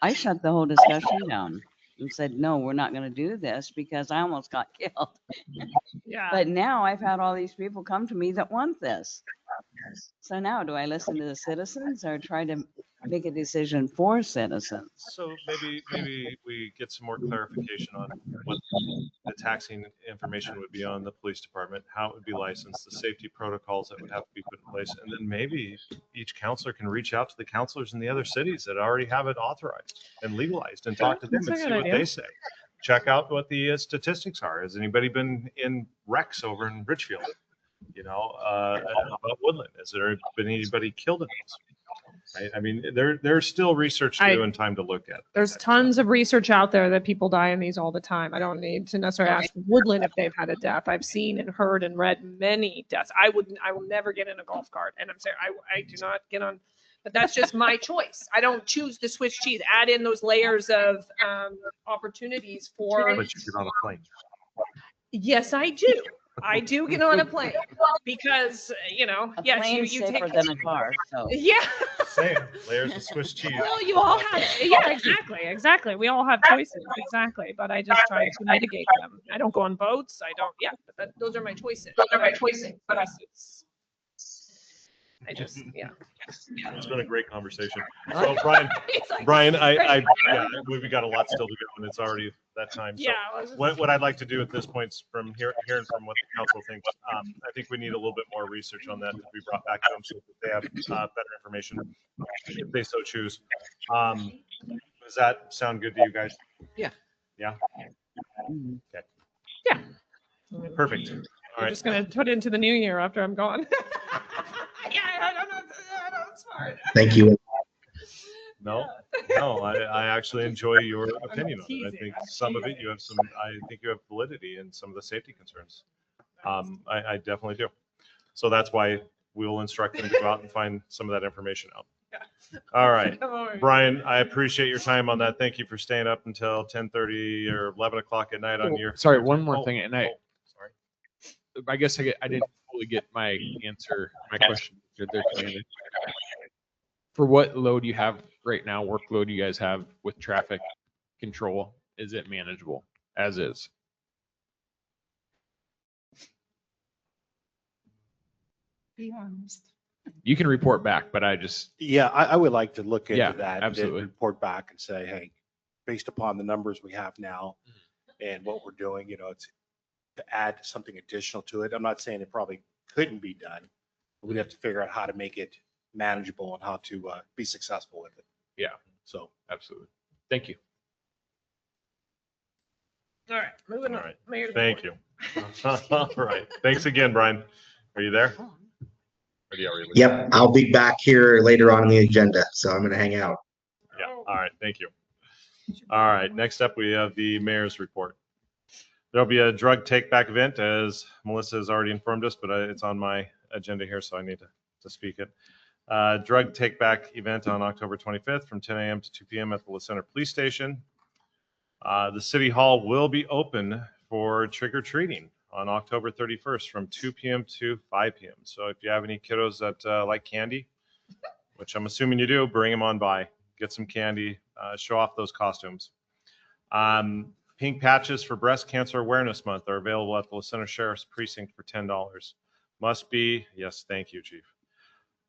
I shut the whole discussion down and said, no, we're not going to do this because I almost got killed. Yeah. But now I've had all these people come to me that want this. So now do I listen to the citizens or try to make a decision for citizens? So maybe we get some more clarification on what the taxing information would be on the police department, how it would be licensed, the safety protocols that would have to be put in place, and then maybe each counselor can reach out to the counselors in the other cities that already have it authorized and legalized and talk to them That's a and see good what idea. they say. Check out what the statistics are. Has anybody been in wrecks over in Ridgefield? You know, about Woodland? Has there been anybody killed in those? Right? I mean, there's still research to do and time to look at. There's tons of research out there that people die in these all the time. I don't need to necessarily ask Woodland if they've had a death. I've seen and heard and read many deaths. I will never get in a golf cart, and I'm saying I do not get on. But that's just my choice. I don't choose to Swiss cheese. Add in those layers of opportunities for. But you get on a plane. Yes, I do. I do get on a plane because A yes, plane's you safer take. than a car, so. Yeah. Same layers of Swiss cheese. Well, you all have, yeah, exactly. We all have choices, exactly. But I just try to mitigate them. I don't go on boats. I don't, yeah, but those are my choices. But I just, yeah. It's been a great conversation. So Brian, yeah, we've got a lot still to go, and it's already that time. So Yeah. what I'd like to do at this point is from hearing from what the council thinks, I think we need a little bit more research on that to be brought back to them so that they have better information if they so choose. Does that sound good to you guys? Yeah. Yeah. Okay. Yeah. Perfect. All I'm right. just gonna put it into the new year after I'm gone. Yeah, I don't know. It's hard. Thank you. No, I actually enjoy your opinion on it. I think some of it I think you have validity in some of the safety concerns. I definitely do. So that's why we will instruct them to go out and find some of that information out. All right, Brian, I appreciate your time on that. Thank you for staying up until 10:30 or 11 o'clock at night on your. Sorry, one more thing, and sorry. I guess I didn't fully get my question. For what load you have right now, workload you guys have with traffic control, is it manageable as is? Be honest. You can report back, but Yeah, I would like to look Yeah, into that. absolutely. And report back and say, hey, based upon the numbers we have now and what we're doing, it's to add something additional to it. I'm not saying it probably couldn't be done. We'd have to figure out how to make it manageable and how to be successful with it. Yeah, So absolutely. Thank you. All right, moving All on. right. Mayor's Thank report. you. All right. Thanks again, Brian. Are you there? Or do you already leave? Yep, I'll be back here later on in the agenda, so I'm going to hang out. Yeah. All right. Thank you. All right. Next up, we have the mayor's report. There'll be a drug take back event, as Melissa has already informed us, but it's on my agenda here, so I need to speak it. Drug take back event on October 25th from 10 a.m. to 2 p.m. at the La Center Police Station. The City Hall will be open for trick or treating on October 31st from 2 p.m. to 5 p.m. So if you have any kiddos that like candy, which I'm assuming you do, bring them on by, get some candy, show off those costumes. Pink patches for Breast Cancer Awareness Month are available at the La Center Sheriff's Precinct for $10. Must be, yes, thank you, Chief.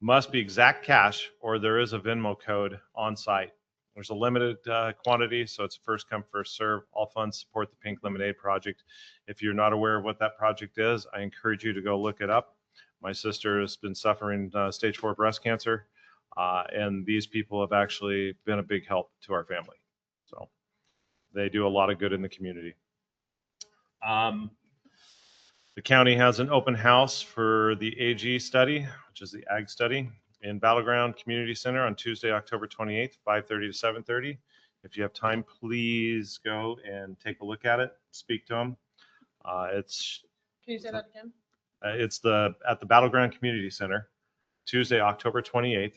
Must be exact cash or there is a Venmo code on site. There's a limited quantity, so it's first come, first serve. All funds support the Pink Lemonade Project. If you're not aware of what that project is, I encourage you to go look it up. My sister has been suffering stage 4 breast cancer, and these people have actually been a big help to our family. So they do a lot of good in the community. The county has an open house for the AG study, which is the ag study, in Battleground Community Center on Tuesday, October 28th, 5:30 to 7:30. If you have time, please go and take a look at it, speak to them. Can you say that again? It's at the Battleground Community Center, Tuesday, October 28th,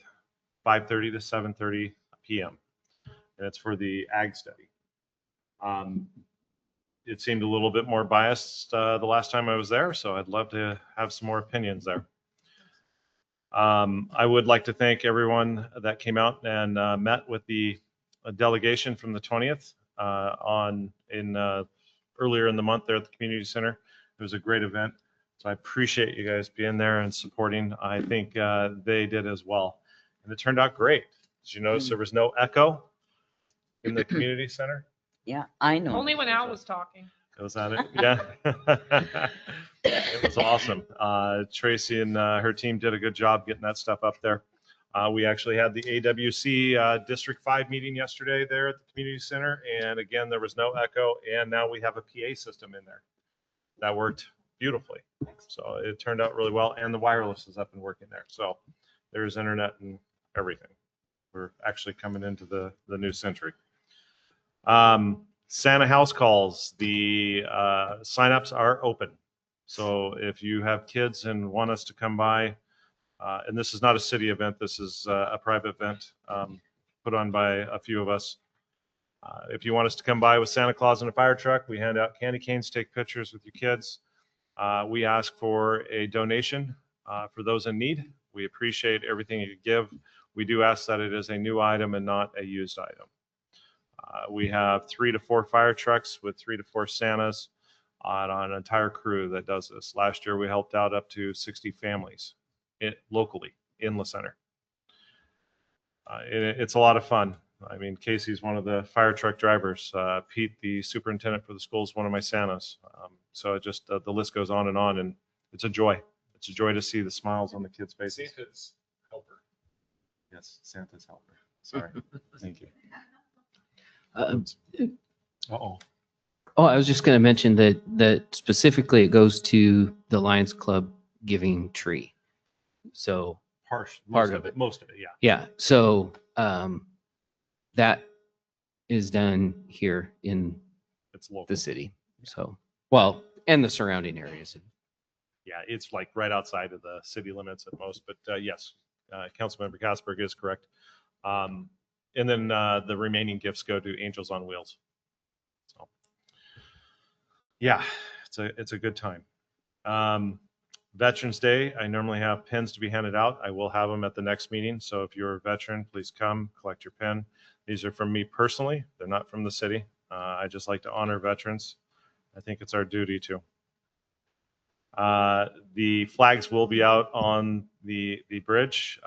5:30 to 7:30 p.m. And it's for the ag study. It seemed a little bit more biased the last time I was there, so I'd love to have some more opinions there. I would like to thank everyone that came out and met with the delegation from the 20th earlier in the month there at the community center. It was a great event, so I appreciate you guys being there and supporting. I think they did as well, and it turned out great. Did you notice there was no echo in the community center? Yeah, I know. Only when Al was talking. Was that it? Yeah. It was awesome. Tracy and her team did a good job getting that stuff up there. We actually had the AWC District 5 meeting yesterday there at the community center. And again, there was no echo. And now we have a PA system in there. That worked beautifully. So it turned out really well. And the wireless is up and working there. So there's internet and everything. We're actually coming into the new century. Santa house calls, the signups are open. So if you have kids and want us to come by, and this is not a city event, this is a private event put on by a few of us. If you want us to come by with Santa Claus in a fire truck, we hand out candy canes, take pictures with your kids. We ask for a donation for those in need. We appreciate everything you give. We do ask that it is a new item and not a used item. We have 3 to 4 fire trucks with 3 to 4 Santas on an entire crew that does this. Last year, we helped out up to 60 families locally in La Center. It's a lot of fun. I mean, Casey's one of the fire truck drivers. Pete, the superintendent for the school, is one of my Santas. So it just the list goes on, and it's a joy. It's a joy to see the smiles on the kids' faces. Santa's helper. Yes, Santa's helper. Sorry. Thank you. Oh, I was just going to mention that specifically it goes to the Lions Club giving tree. So Part of it, most of it, yeah. Yeah. So that is done here in the city. So, well, and the surrounding areas. Yeah, it's like right outside of the city limits at most, but yes, Councilmember Kasberg is correct. And then the remaining gifts go to Angels on Wheels. So, yeah, it's a good time. Veterans Day, I normally have pins to be handed out. I will have them at the next meeting. So if you're a veteran, please come collect your pin. These are from me personally. They're not from the city. I just like to honor veterans. I think it's our duty to. The flags will be out on the bridge.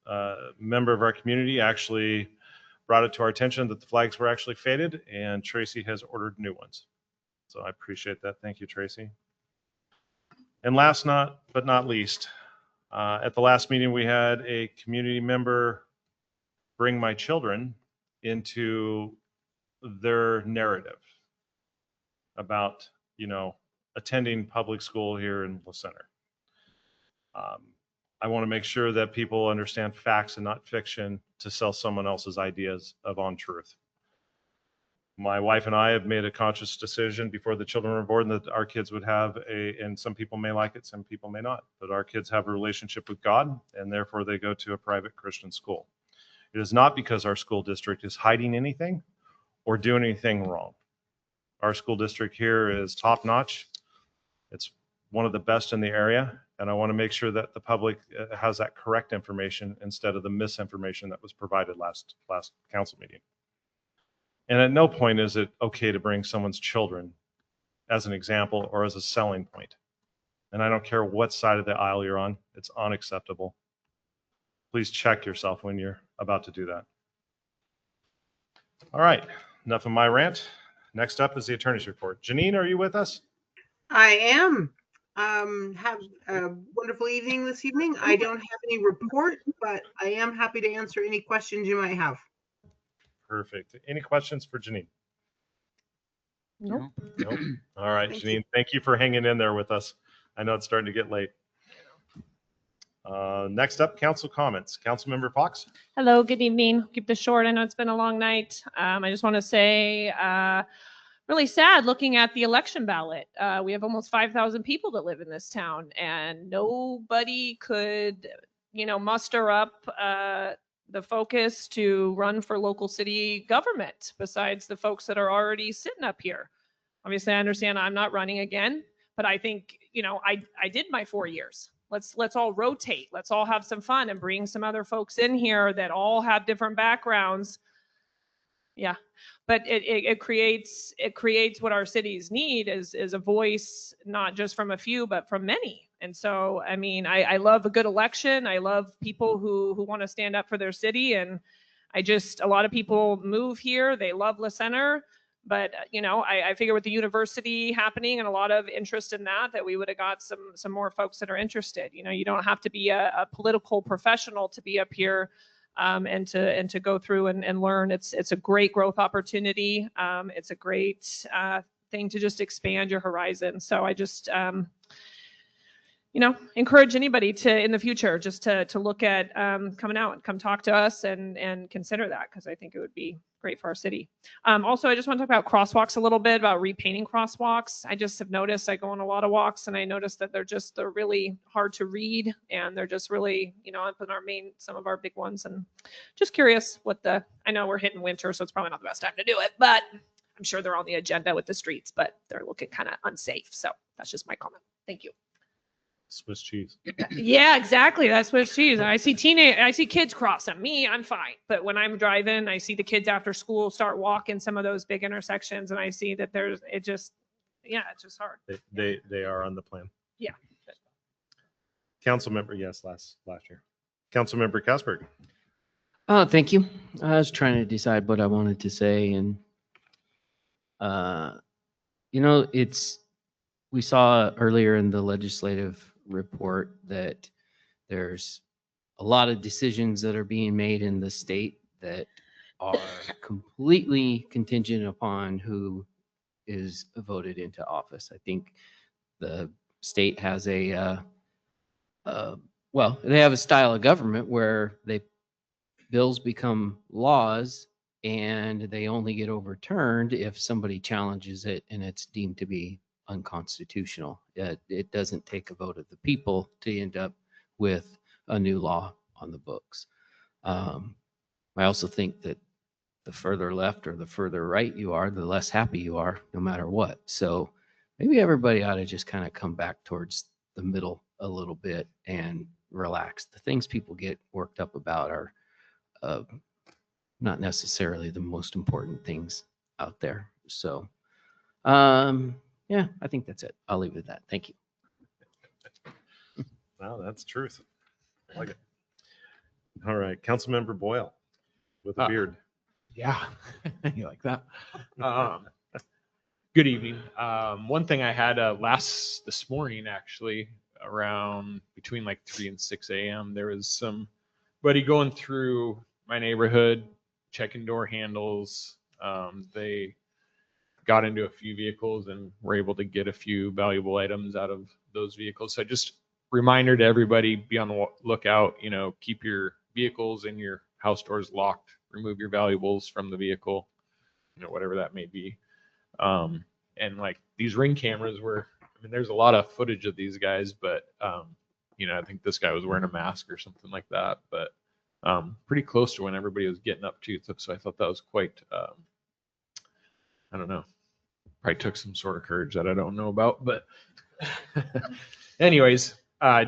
A member of our community actually brought it to our attention that the flags were actually faded, and Tracy has ordered new ones. So I appreciate that. Thank you, Tracy. And last but not least, at the last meeting, we had a community member bring my children into their narrative about, attending public school here in La Center. I want to make sure that people understand facts and not fiction to sell someone else's ideas of untruth. My wife and I have made a conscious decision before the children were born that our kids would have and some people may like it, some people may not, but our kids have a relationship with God, and therefore they go to a private Christian school. It is not because our school district is hiding anything or doing anything wrong. Our school district here is top notch. It's one of the best in the area, and I want to make sure that the public has that correct information instead of the misinformation that was provided last council meeting. And at no point is it okay to bring someone's children as an example or as a selling point. And I don't care what side of the aisle you're on, it's unacceptable. Please check yourself when you're about to do that. All right, enough of my rant. Next up is the attorney's report. Janine, are you with us? I am. Have a wonderful evening this evening. I don't have any report, but I am happy to answer any questions you might have. Perfect. Any questions for Janine? Nope. Nope. All right, Janine, thank you for hanging in there with us. I know it's starting to get late. Next up, council comments. Councilmember Fox. Hello, good evening. Keep this short. I know it's been a long night. I just want to say, really sad looking at the election ballot. We have almost 5,000 people that live in this town, and nobody could, muster up the focus to run for local city government besides the folks that are already sitting up here. Obviously, I understand I'm not running again, but I think, I did my 4 years. Let's all rotate. Let's all have some fun and bring some other folks in here that all have different backgrounds. Yeah, but it creates what our cities need is a voice, not just from a few, but from many. And so, I mean, I love a good election. I love people who want to stand up for their city. And a lot of people move here. They love La Center. But, I figure with the university happening and a lot of interest in that we would have got some more folks that are interested. You don't have to be a political professional to be up here and to go through and learn. It's a great growth opportunity. It's a great thing to just expand your horizon. So I just, encourage anybody to, in the future, just to look at coming out and come talk to us and consider that, because I think it would be great for our city. Also, I just want to talk about crosswalks a little bit, about repainting crosswalks. I just have noticed, I go on a lot of walks and I noticed that they're really hard to read, and they're just really, up in some of our big ones. And just curious I know we're hitting winter, so it's probably not the best time to do it, but I'm sure they're on the agenda with the streets, but they're looking kind of unsafe. So that's just my comment. Thank you. Swiss cheese. Yeah, exactly. That's Swiss cheese. I see kids cross them. Me, I'm fine. But when I'm driving, I see the kids after school start walking some of those big intersections, and I see that it's just hard. They are on the plan. Yeah. Councilmember, yes, last year. Councilmember Kasberg. Oh, thank you. I was trying to decide what I wanted to say, and we saw earlier in the legislative report that there's a lot of decisions that are being made in the state that are completely contingent upon who is voted into office. I think the state has they have a style of government where bills become laws and they only get overturned if somebody challenges it and it's deemed to be unconstitutional. It doesn't take a vote of the people to end up with a new law on the books. I also think that the further left or the further right you are, the less happy you are, no matter what. So maybe everybody ought to just kind of come back towards the middle a little bit and relax. The things people get worked up about are not necessarily the most important things out there. So, yeah, I think that's it. I'll leave it at that. Thank you. Wow, that's truth. I like it. All right, Councilmember Boyle with a beard. Yeah, you like that? Good evening. One thing I had this morning, actually, around between like 3 and 6 a.m., there was somebody going through my neighborhood, checking door handles. They got into a few vehicles and were able to get a few valuable items out of those vehicles. So just reminder to everybody, be on the lookout, keep your vehicles and your house doors locked, remove your valuables from the vehicle, whatever that may be. And like these Ring cameras there's a lot of footage of these guys, but, I think this guy was wearing a mask or something like that, but pretty close to when everybody was getting up to. So I thought that was quite, I don't know, probably took some sort of courage that I don't know about, but anyways,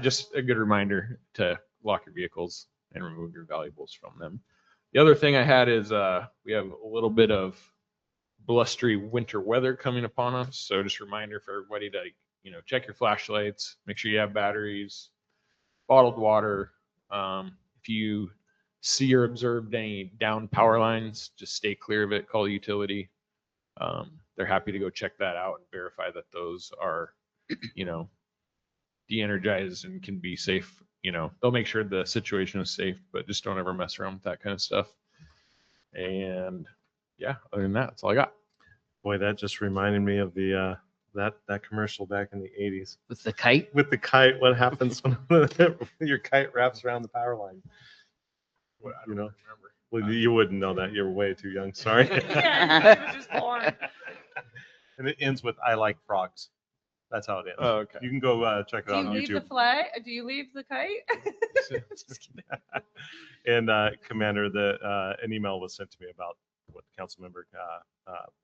just a good reminder to lock your vehicles and remove your valuables from them. The other thing I had is we have a little bit of blustery winter weather coming upon us. So just a reminder for everybody to, check your flashlights, make sure you have batteries, bottled water. If you see or observed any down power lines, just stay clear of it, call the utility. They're happy to go check that out and verify that those are, de-energized and can be safe. They'll make sure the situation is safe, but just don't ever mess around with that kind of stuff. And yeah, other than that, that's all I got. Boy, that just reminded me of the that commercial back in the 80s. With the kite? With the kite, what happens when your kite wraps around the power line? Well, I don't remember. Well, you wouldn't know that. You're way too young. Sorry. Yeah, he was just born. And it ends with "I like frogs." That's how it ends. Oh, okay. You can go check it Do out you on leave YouTube. the flag? Do you leave the kite? Just kidding. And Commander, an email was sent to me about what Councilmember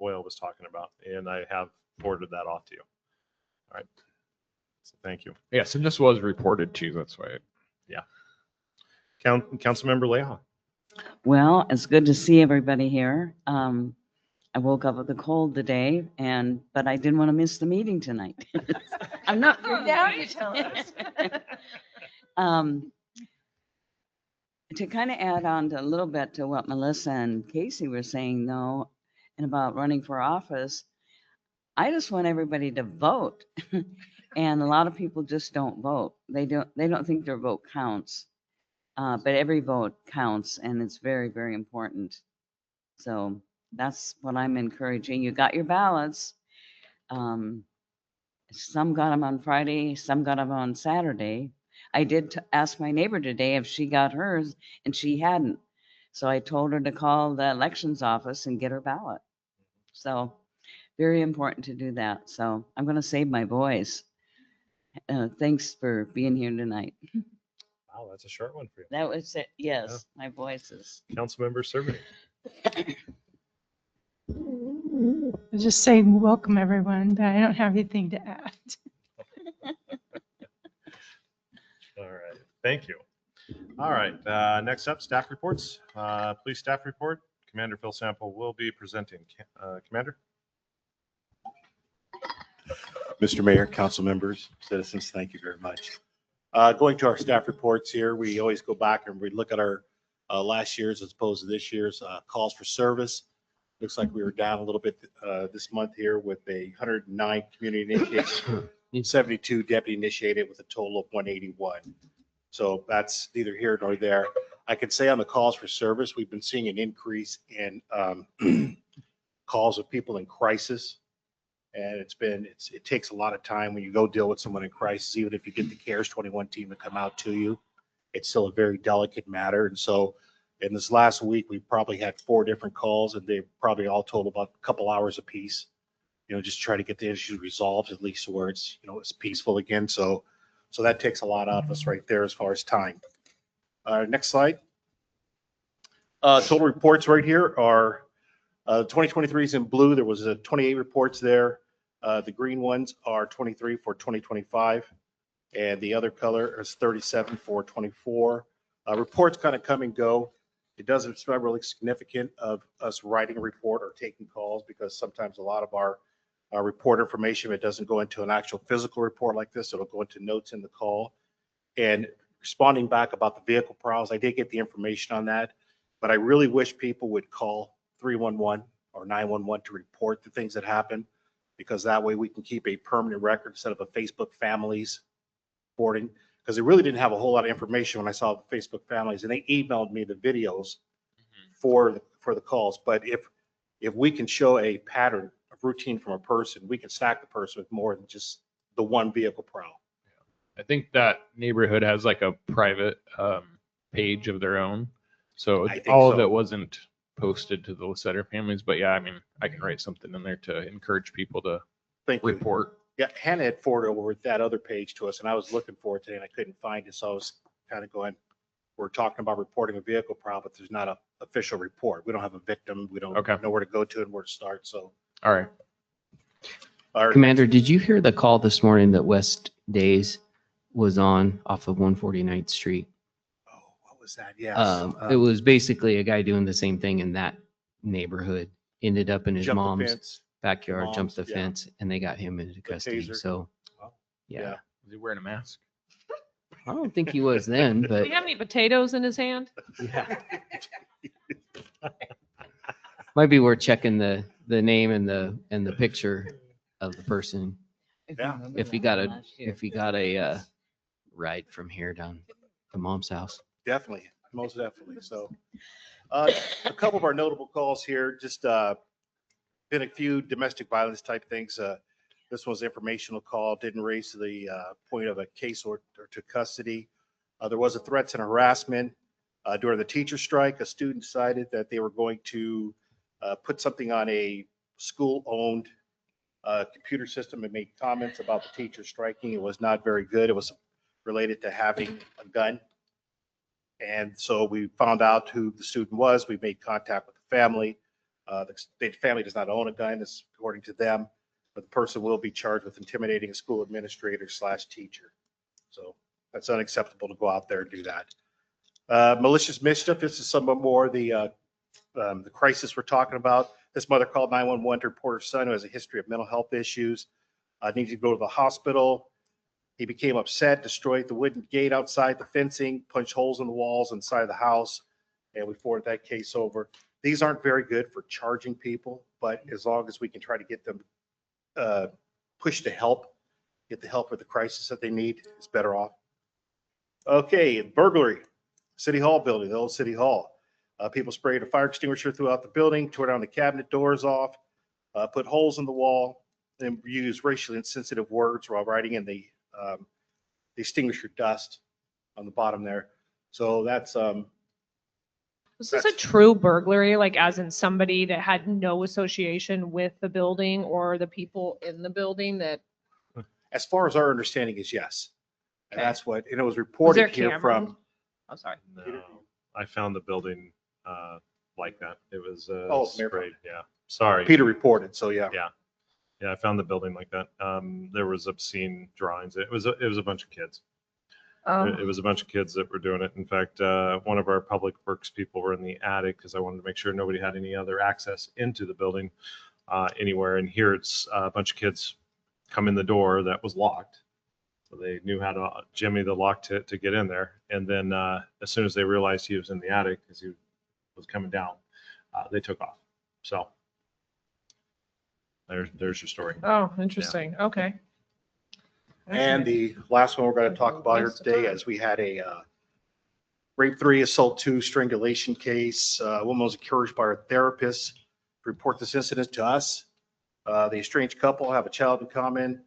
Boyle was talking about, and I have forwarded that off to you. All right. So thank you. Yes, and this was reported too. That's why. Yeah. Councilmember Leija. Well, it's good to see everybody here. I woke up with a cold today, but I didn't want to miss the meeting tonight. I'm not. Now you tell us. To kind of add on to a little bit to what Melissa and Casey were saying, though, and about running for office, I just want everybody to vote. And a lot of people just don't vote. They don't think their vote counts. But every vote counts, and it's very, very important. So that's what I'm encouraging. You got your ballots. Some got them on Friday, some got them on Saturday. I did ask my neighbor today if she got hers, and she hadn't. So I told her to call the elections office and get her ballot. So very important to do that. So I'm going to save my voice. Thanks for being here tonight. Wow, that's a short one for you. That was it. Yes, my voice is. Councilmember Cerveny. Just saying welcome everyone, but I don't have anything to add. All right. Thank you. All right. Next up, staff reports. Police staff report. Commander Phil Sample will be presenting. Commander. Mr. Mayor, council members, citizens, thank you very much. Going to our staff reports here, we always go back and we look at our last year's as opposed to this year's calls for service. Looks like we were down a little bit this month here with 109 community initiated, 72 deputy initiated with a total of 181. So that's neither here nor there. I can say on the calls for service, we've been seeing an increase in calls of people in crisis. And it takes a lot of time when you go deal with someone in crisis, even if you get the CARES 21 team to come out to you, it's still a very delicate matter. And so in this last week, we probably had 4 different calls, and they probably all total about a couple hours apiece, just try to get the issue resolved, at least where it's, it's peaceful again. So that takes a lot out of us right there as far as time. Next slide. Total reports right here are 2023 is in blue. There was 28 reports there. The green ones are 23 for 2025, and the other color is 37 for 24. Reports kind of come and go. It's not really significant of us writing a report or taking calls, because sometimes a lot of our report information, it doesn't go into an actual physical report like this. It'll go into notes in the call. And responding back about the vehicle prowls, I did get the information on that, but I really wish people would call 311 or 911 to report the things that happen, because that way we can keep a permanent record instead of a Facebook families reporting. Because they really didn't have a whole lot of information when I saw the Facebook families, and they emailed me the videos for the calls. But if we can show a pattern of routine from a person, we can stack the person with more than just the one vehicle prowl. I think that neighborhood has like a private page of their own. So all of it wasn't posted to the Lasseter families, but yeah, I mean, I can write something in there to encourage people to report. Yeah, Hannah had forwarded over that other page to us, and I was looking for it today and I couldn't find it. So I was kind of going, we're talking about reporting a vehicle prowl, but there's not an official report. We don't have a victim. We don't know where to go to and where to start. So. All right. Commander, did you hear the call this morning that West Days was on off of 149th Street? What was that? Yes. It was basically a guy doing the same thing in that neighborhood. ended up in his Jumped the mom's fence. backyard, Mom's, jumped the yeah. fence, and they got him into custody. taser. So, Wow. yeah. Is he wearing a mask? I don't think he was then, Do but you have any potatoes in his hand? yeah. Might be worth checking the name and the picture of the person. Yeah. If he got a ride from here down to mom's house. Definitely, most definitely. So a couple of our notable calls here, just been a few domestic violence type things. This was informational call, didn't raise to the point of a case or to custody. There was a threats and harassment during the teacher strike. A student decided that they were going to put something on a school-owned computer system and made comments about the teacher striking. It was not very good. It was related to having a gun. And so we found out who the student was. We made contact with the family. The family does not own a gun, it's according to them, but the person will be charged with intimidating a school administrator / teacher. So that's unacceptable to go out there and do that. Malicious mischief, this is somewhat more the crisis we're talking about. This mother called 911 to report her son who has a history of mental health issues, needed to go to the hospital. He became upset, destroyed the wooden gate outside the fencing, punched holes in the walls inside the house, and we forwarded that case over. These aren't very good for charging people, but as long as we can try to get them pushed to help, get the help for the crisis that they need, it's better off. Okay, burglary, City Hall building, the old City Hall. People sprayed a fire extinguisher throughout the building, tore down the cabinet doors off, put holes in the wall, and used racially insensitive words while writing in the extinguisher dust on the bottom there. So that's Was this a true burglary, like as in somebody that had no association with the building or the people in the building that? as far as our understanding is yes. And Okay. that's what, and it was Was there reported here cameras? from. I'm sorry. No, I found the building like that. It was Oh, Mayor. sprayed. Yeah, sorry. Peter reported, so yeah. Yeah, I found the building like that. There was obscene drawings. It was a bunch of kids. It was a bunch of kids that were doing it. In fact, one of our public works people were in the attic because I wanted to make sure nobody had any other access into the building anywhere. And here it's a bunch of kids come in the door that was locked. So they knew how to jimmy the lock to get in there. And then as soon as they realized he was in the attic because he was coming down, they took off. So there's your story. Oh, interesting. Okay. And the last one we're going to talk about here today is we had a rape 3, assault 2, strangulation case. A woman was encouraged by her therapist to report this incident to us. The estranged couple have a child in common,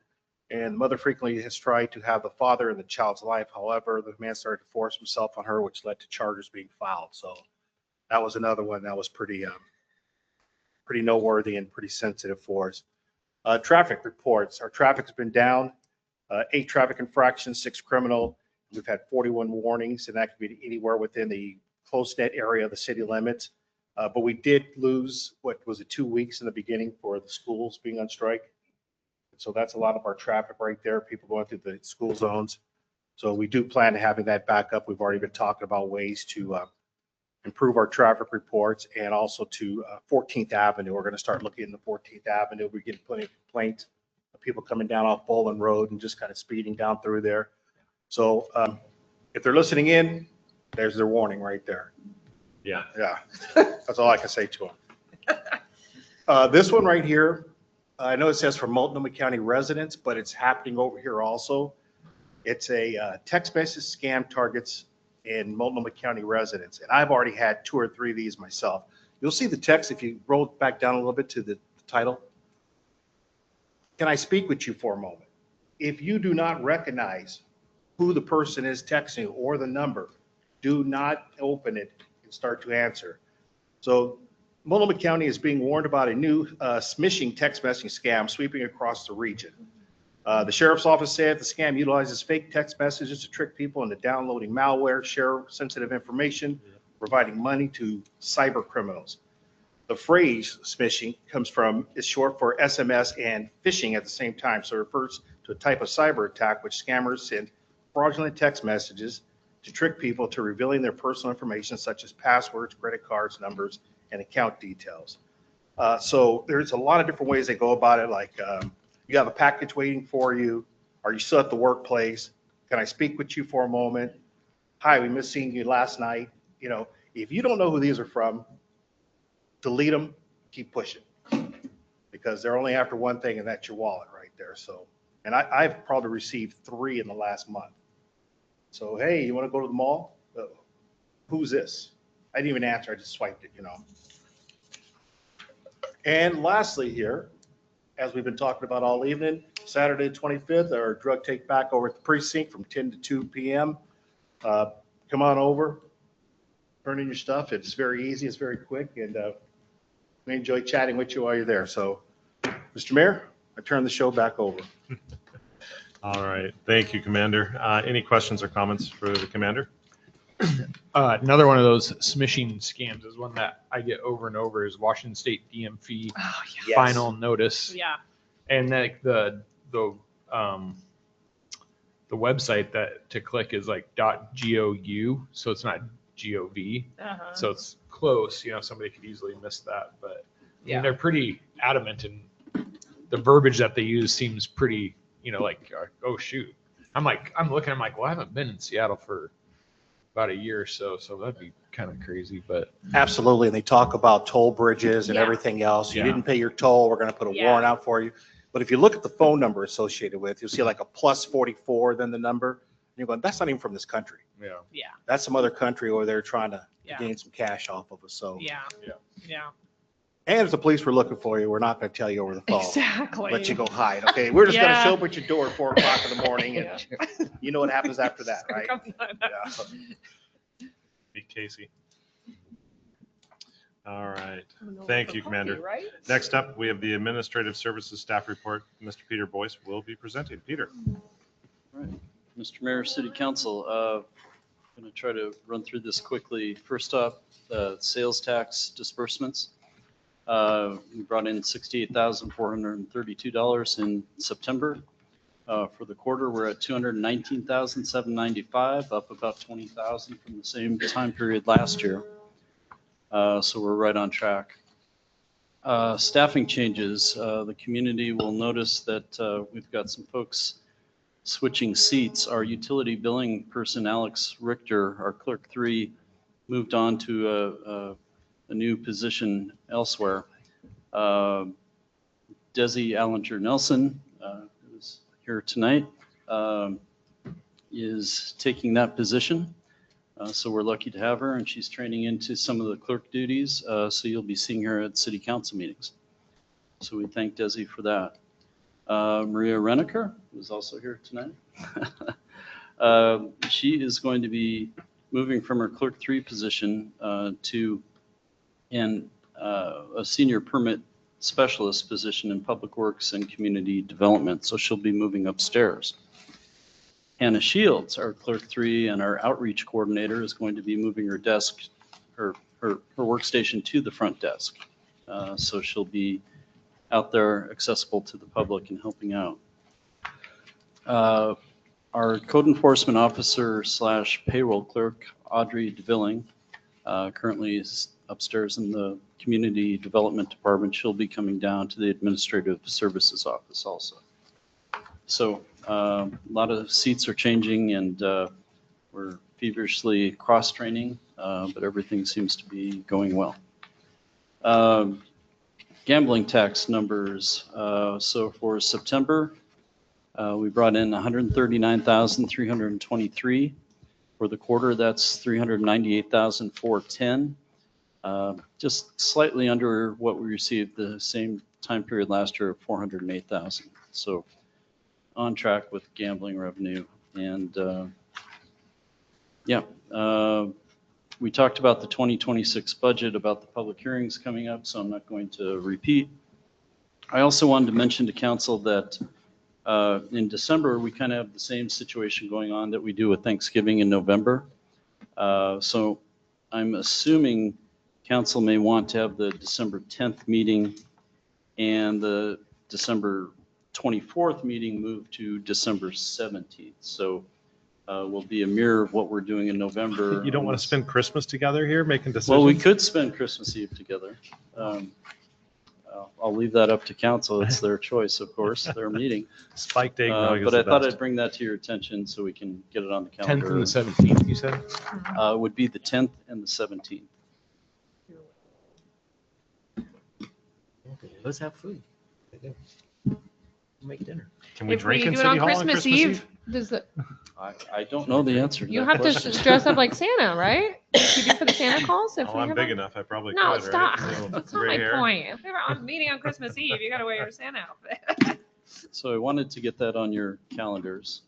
and the mother frequently has tried to have the father in the child's life. However, the man started to force himself on her, which led to charges being filed. So that was another one that was pretty noteworthy and pretty sensitive for us. Traffic reports. Our traffic's been down. 8 traffic infractions, 6 criminal. We've had 41 warnings, and that could be anywhere within the close-knit area of the city limits. But we did lose, what was it, 2 weeks in the beginning for the schools being on strike. So that's a lot of our traffic right there, people going through the school zones. So we do plan to having that back up. We've already been talking about ways to improve our traffic reports, and also to 14th Avenue. We're going to start looking into 14th Avenue. We're getting plenty of complaints of people coming down off Boyle Road and just kind of speeding down through there. So if they're listening in, there's their warning right there. Yeah. Yeah. That's all I can say to them. This one right here, I know it says for Multnomah County residents, but it's happening over here also. It's a text message scam targets in Multnomah County residents. And I've already had 2 or 3 of these myself. You'll see the text if you roll back down a little bit to the title. Can I speak with you for a moment? If you do not recognize who the person is texting or the number, do not open it and start to answer. So Multnomah County is being warned about a new smishing text messaging scam sweeping across the region. The sheriff's office said the scam utilizes fake text messages to trick people into downloading malware, share sensitive information, providing money to cyber criminals. The phrase smishing is short for SMS and phishing at the same time. So it refers to a type of cyber attack which scammers send fraudulent text messages to trick people to revealing their personal information such as passwords, credit cards, numbers, and account details. So there's a lot of different ways they go about it. Like you have a package waiting for you. Are you still at the workplace? Can I speak with you for a moment? Hi, we missed seeing you last night. You know, if you don't know who these are from, delete them, keep pushing, because they're only after one thing, and that's your wallet right there. So, and I've probably received 3 in the last month. So, hey, you want to go to the mall? Who's this? I didn't even answer. I just swiped it, you know. And lastly here, as we've been talking about all evening, Saturday 25th, our drug take back over at the precinct from 10 to 2 p.m. Come on over, turn in your stuff. It's very easy. It's very quick. And we enjoy chatting with you while you're there. So, Mr. Mayor, I turn the show back over. All right. Thank you, Commander. Any questions or comments for the Commander? Another one of those smishing scams is one that I get over and over is Washington State DMV final notice. Yeah. And like the website that to click is like .gou, so it's not .gov. So it's close. You know, somebody could easily miss that, but I mean, they're pretty adamant, and the verbiage that they use seems pretty, you know, like, oh shoot. I'm looking, I'm like, well, I haven't been in Seattle for about a year or so that'd be kind of crazy. But absolutely. And they talk about toll bridges and everything else. You didn't pay your toll, we're going to put a warrant out for you. But if you look at the phone number associated with, you'll see like a +44, then the number. And you're going, that's not even from this country. Yeah. That's some other country over there trying to gain some cash off of us. So Yeah. and if the police were looking for you, we're not going to tell you over the phone. Exactly. Let you go hide. Okay. We're just going to show up at your door at 4 o'clock in the morning, and you know what happens after that, right? Be Casey. All right. Thank you, Commander. Next up, we have the Administrative Services Staff Report. Mr. Peter Boyce will be presenting. Peter. All right. Mr. Mayor, City Council, I'm going to try to run through this quickly. First up, sales tax disbursements. We brought in $68,432 in September. For the quarter, we're at $219,795, up about $20,000 from the same time period last year. So we're right on track. Staffing changes. The community will notice that we've got some folks switching seats. Our utility billing person, Alex Richter, our clerk 3, moved on to a new position elsewhere. Desi Allinger Nelson, who's here tonight, is taking that position. So we're lucky to have her, and she's training into some of the clerk duties. So you'll be seeing her at city council meetings. So we thank Desi for that. Maria Reneker, who's also here tonight. She is going to be moving from her clerk 3 position to a senior permit specialist position in public works and community development. So she'll be moving upstairs. Hannah Shields, our clerk 3 and our outreach coordinator, is going to be moving her desk, her workstation to the front desk. So she'll be out there accessible to the public and helping out. Our code enforcement officer / payroll clerk, Audrey DeVilling, currently is upstairs in the community development department. She'll be coming down to the administrative services office also. So a lot of seats are changing, and we're feverishly cross-training, but everything seems to be going well. Gambling tax numbers. So for September, we brought in $139,323. For the quarter, that's $398,410. Just slightly under what we received the same time period last year of $408,000. So on track with gambling revenue. And we talked about the 2026 budget, about the public hearings coming up, so I'm not going to repeat. I also wanted to mention to council that in December, we kind of have the same situation going on that we do with Thanksgiving in November. So I'm assuming council may want to have the December 10th meeting and the December 24th meeting moved to December 17th. So will be a mirror of what we're doing in November. You don't want to spend Christmas together here making decisions? Well, we could spend Christmas Eve together. I'll leave that up to council. It's their choice, of course, their meeting. Spiked eggnog is But the I thought best. I'd bring that to your attention so we can get it on the 10th calendar. and the 17th, you said? Would be the 10th and the 17th. Let's have food. Make dinner. Can we If drink we in do it City on Hall Christmas Eve, does the, I don't know the answer to you that have question. to dress up like Santa, right? Like you do for the Santa calls? If Oh, we I'm have big a- enough. I probably No, could, stop. right? Little That's not gray my hair. point. If we were on meeting on Christmas Eve, you gotta wear your Santa outfit. So I wanted to get that on your calendars.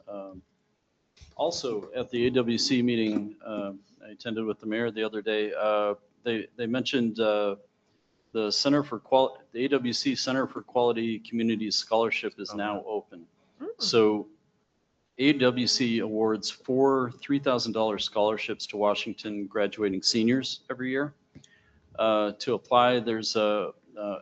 Also, at the AWC meeting I attended with the mayor the other day, they mentioned the Center for the AWC Center for Quality Communities Scholarship is now open. So AWC awards 4 $3,000 scholarships to Washington graduating seniors every year. To apply, there's a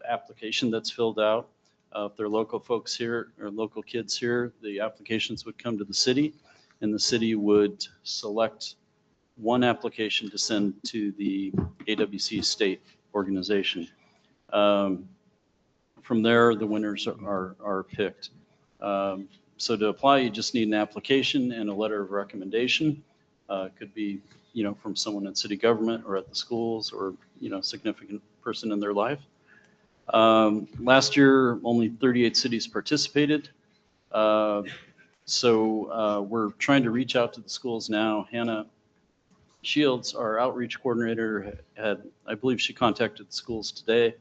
application that's filled out. If they're local folks here or local kids here, the applications would come to the city, and the city would select one application to send to the AWC state organization. From there, the winners are picked. So to apply, you just need an application and a letter of recommendation. Could be, from someone in city government or at the schools or, significant person in their life. Last year, only 38 cities participated. So we're trying to reach out to the schools now. Hannah Shields, our outreach coordinator, I believe she contacted the schools today.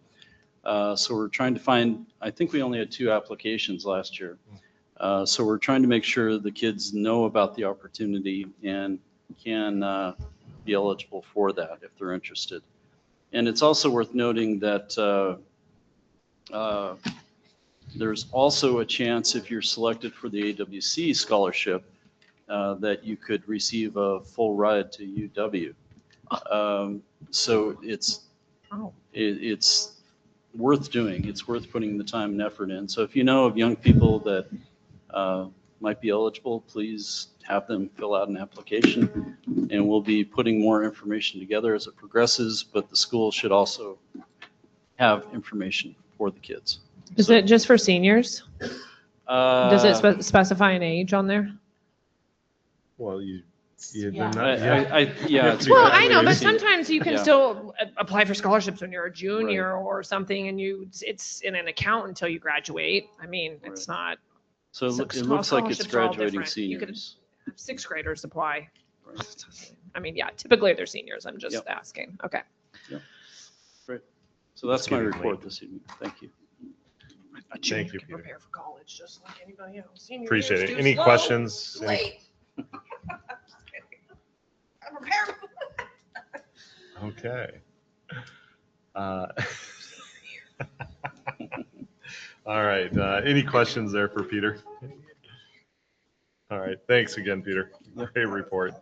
So we're trying to find, I think we only had 2 applications last year. So we're trying to make sure the kids know about the opportunity and can be eligible for that if they're interested. And it's also worth noting that there's also a chance if you're selected for the AWC scholarship that you could receive a full ride to UW. So it's worth doing. It's worth putting the time and effort in. So if you know of young people that might be eligible, please have them fill out an application, and we'll be putting more information together as it progresses, but the school should also have information for the kids. Is it just for seniors? Does it Uh, specify an age on there? Well, Yeah. yeah. it's Well, I know, but graduating. sometimes you can Yeah. still apply for scholarships when you're a junior or something, and it's in an account until you graduate. I mean, it's not. So So it looks like it's scholarships are all graduating different. You could seniors. have 6th graders apply. I mean, yeah, typically they're seniors. I'm just asking. Okay. Great. So that's my getting report late. this evening. Thank you. A Thank you, can Peter. prepare for college just like anybody else. Senior Appreciate year's it. too Any slow. questions? Too late. I'm prepared. Okay. All right. Any questions there for Peter? All right. Thanks again, Peter. Great report.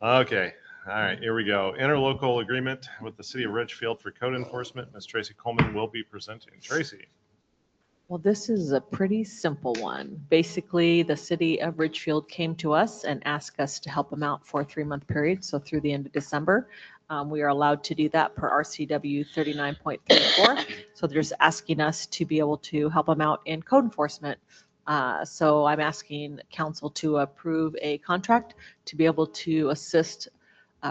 Okay. All right. Here we go. Interlocal agreement with the city of Ridgefield for code enforcement. Ms. Tracy Coleman will be presenting. Tracy. Well, this is a pretty simple one. Basically, the city of Ridgefield came to us and asked us to help them out for a 3-month period, so through the end of December. We are allowed to do that per RCW 39.34. So they're just asking us to be able to help them out in code enforcement. So I'm asking council to approve a contract to be able to assist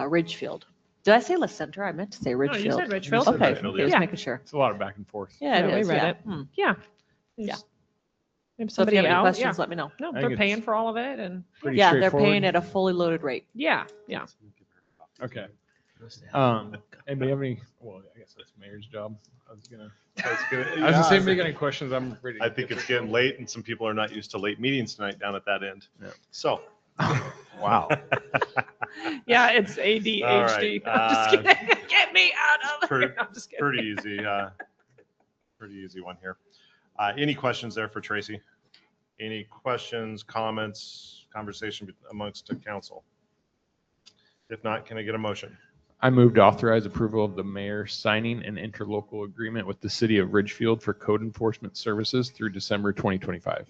Ridgefield. Did I say La Center? I meant to say No, Ridgefield. you said Ridgefield. Okay, Ridgefield, just yeah. making sure. It's a lot of back and forth. Yeah, it we is. read Yeah. it. Hmm. Yeah. Yeah. If So if you somebody have any out, questions, yeah. let me know. No, I they're think paying it's for all of it, and Pretty Yeah, they're straightforward. paying at a fully loaded rate. yeah. Okay. Anybody have any? Well, I guess that's mayor's job. I was gonna say, if you got any questions, I'm ready. I think it's getting late and some people are not used to late meetings tonight down at that end. Yeah. So. Wow. Yeah, it's ADHD. All right, I'm just kidding. Get me out of here. I'm just kidding. Pretty easy. Pretty easy one here. Any questions there for Tracy? Any questions, comments, conversation amongst the council? If not, can I get a motion? I move to authorize approval of the mayor signing an interlocal agreement with the city of Ridgefield for code enforcement services through December 2025.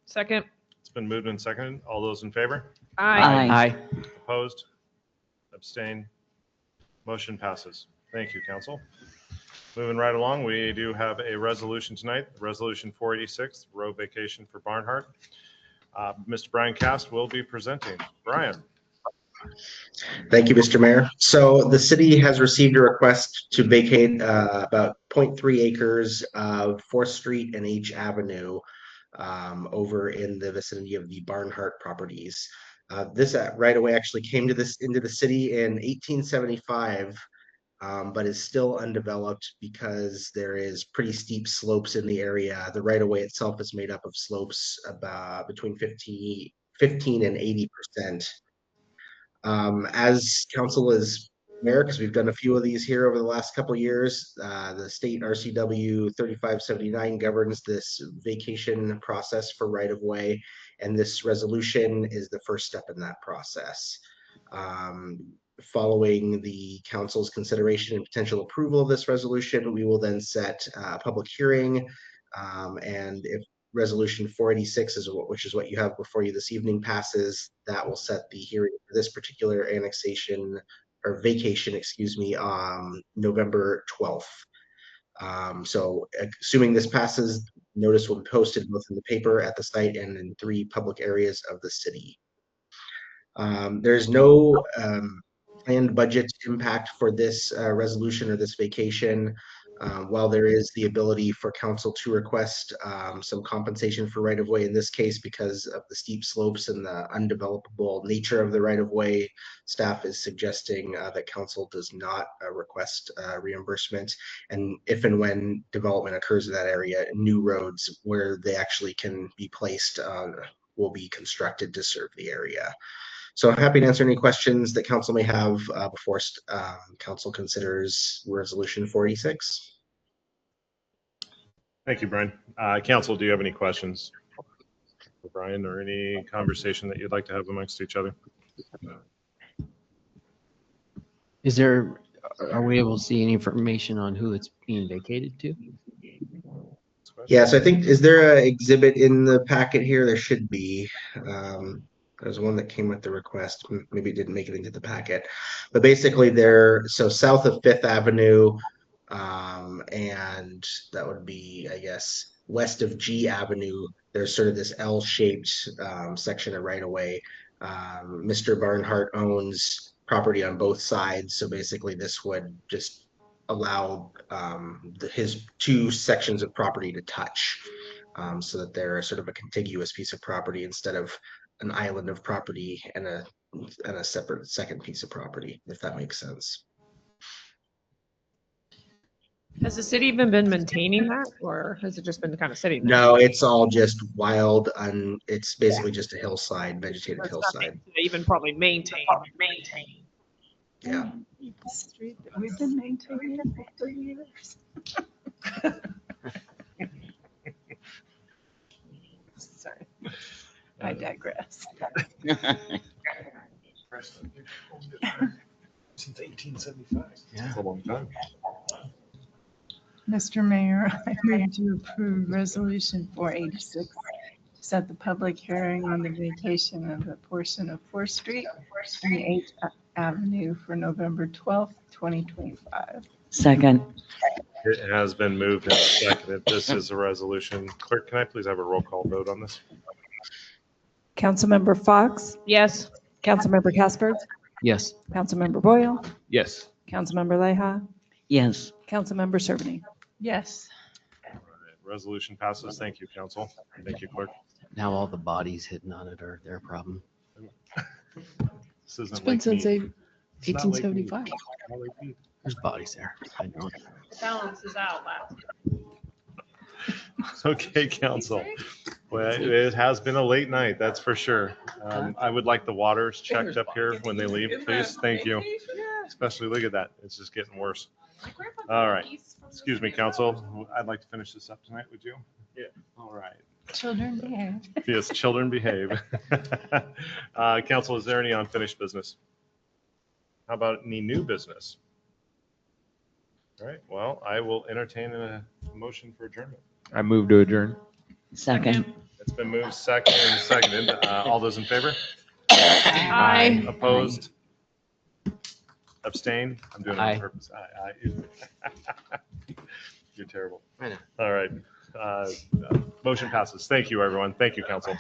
Second. It's been moved and seconded. All those in favor? Aye. Opposed? Abstain? Motion passes. Thank you, council. Moving right along, we do have a resolution tonight, Resolution 486, road vacation for Barnhart. Mr. Brian Cast will be presenting. Brian. Thank you, Mr. Mayor. So the city has received a request to vacate about 0.3 acres of 4th Street and H Avenue over in the vicinity of the Barnhart properties. This right away actually came to into the city in 1875, but is still undeveloped because there is pretty steep slopes in the area. The right of way itself is made up of slopes about between 15 and 80%. As council is aware, because we've done a few of these here over the last couple of years, the state RCW 3579 governs this vacation process for right-of-way, and this resolution is the first step in that process. Following the council's consideration and potential approval of this resolution, we will then set a public hearing, and if Resolution 486 which is what you have before you this evening passes, that will set the hearing for this particular annexation or vacation, excuse me, November 12th. So assuming this passes, notice will be posted both in the paper, at the site, and in 3 public areas of the city. There's no planned budget impact for this resolution or this vacation. While there is the ability for council to request some compensation for right-of-way in this case because of the steep slopes and the undevelopable nature of the right-of-way, staff is suggesting that council does not request reimbursement. And if and when development occurs in that area, new roads where they actually can be placed will be constructed to serve the area. So I'm happy to answer any questions that council may have before council considers Resolution 486. Thank you, Brian. Council, do you have any questions for Brian or any conversation that you'd like to have amongst each other? Are we able to see any information on who it's being vacated to? Yeah, so I think, is there an exhibit in the packet here? There should be. There's one that came with the request. Maybe it didn't make it into the packet. But basically so south of 5th Avenue, and that would be, I guess, west of G Avenue, there's sort of this L-shaped section of right-of-way. Mr. Barnhart owns property on both sides, so basically this would just allow his 2 sections of property to touch, so that they're sort of a contiguous piece of property instead of an island of property and a separate second piece of property, if that makes sense. Has the city even been maintaining that, or has it just been kind of sitting there? No, it's all just wild, and it's basically just a hillside, vegetated There's hillside. nothing to even probably maintain. Yeah. The street that we've been maintaining for 30 years. Sorry, I digress. Since 1875. Yeah. It's a long time. Mr. Mayor, I move to approve Resolution 486, set the public hearing on the vacation of a portion of 4th Street and 8th Avenue for November 12th, 2025. Second. It has been moved and seconded. This is a resolution. Clerk, can I please have a roll call vote on this? Councilmember Fox, Yes. Councilmember Kasberg, Yes. Councilmember Boyle, Yes. Councilmember Leija, Yes. Councilmember Cerveny. Yes. All right, resolution passes. Thank you, council. Thank you, clerk. Now all the bodies hitting on it are their problem. This isn't It's been like since me. It's not like me. 1875. There's bodies there. I know. Balances out last. Okay, council. Well, it has been a late night, that's for sure. I would like the waters checked up here when they leave, please. Thank you. Especially, look at that. It's just getting worse. All right. Excuse me, council. I'd like to finish this up tonight. Would you? Yeah. All right. Children behave. Yes, children behave. Council, is there any unfinished business? How about any new business? All right, well, I will entertain a motion for adjournment. I move to adjourn. Second. It's been moved seconded. All those in favor? Aye. Opposed? Abstain? I'm doing it Aye. on purpose. Aye. terrible. I know. All right. Motion passes. Thank you, everyone. Thank you, council.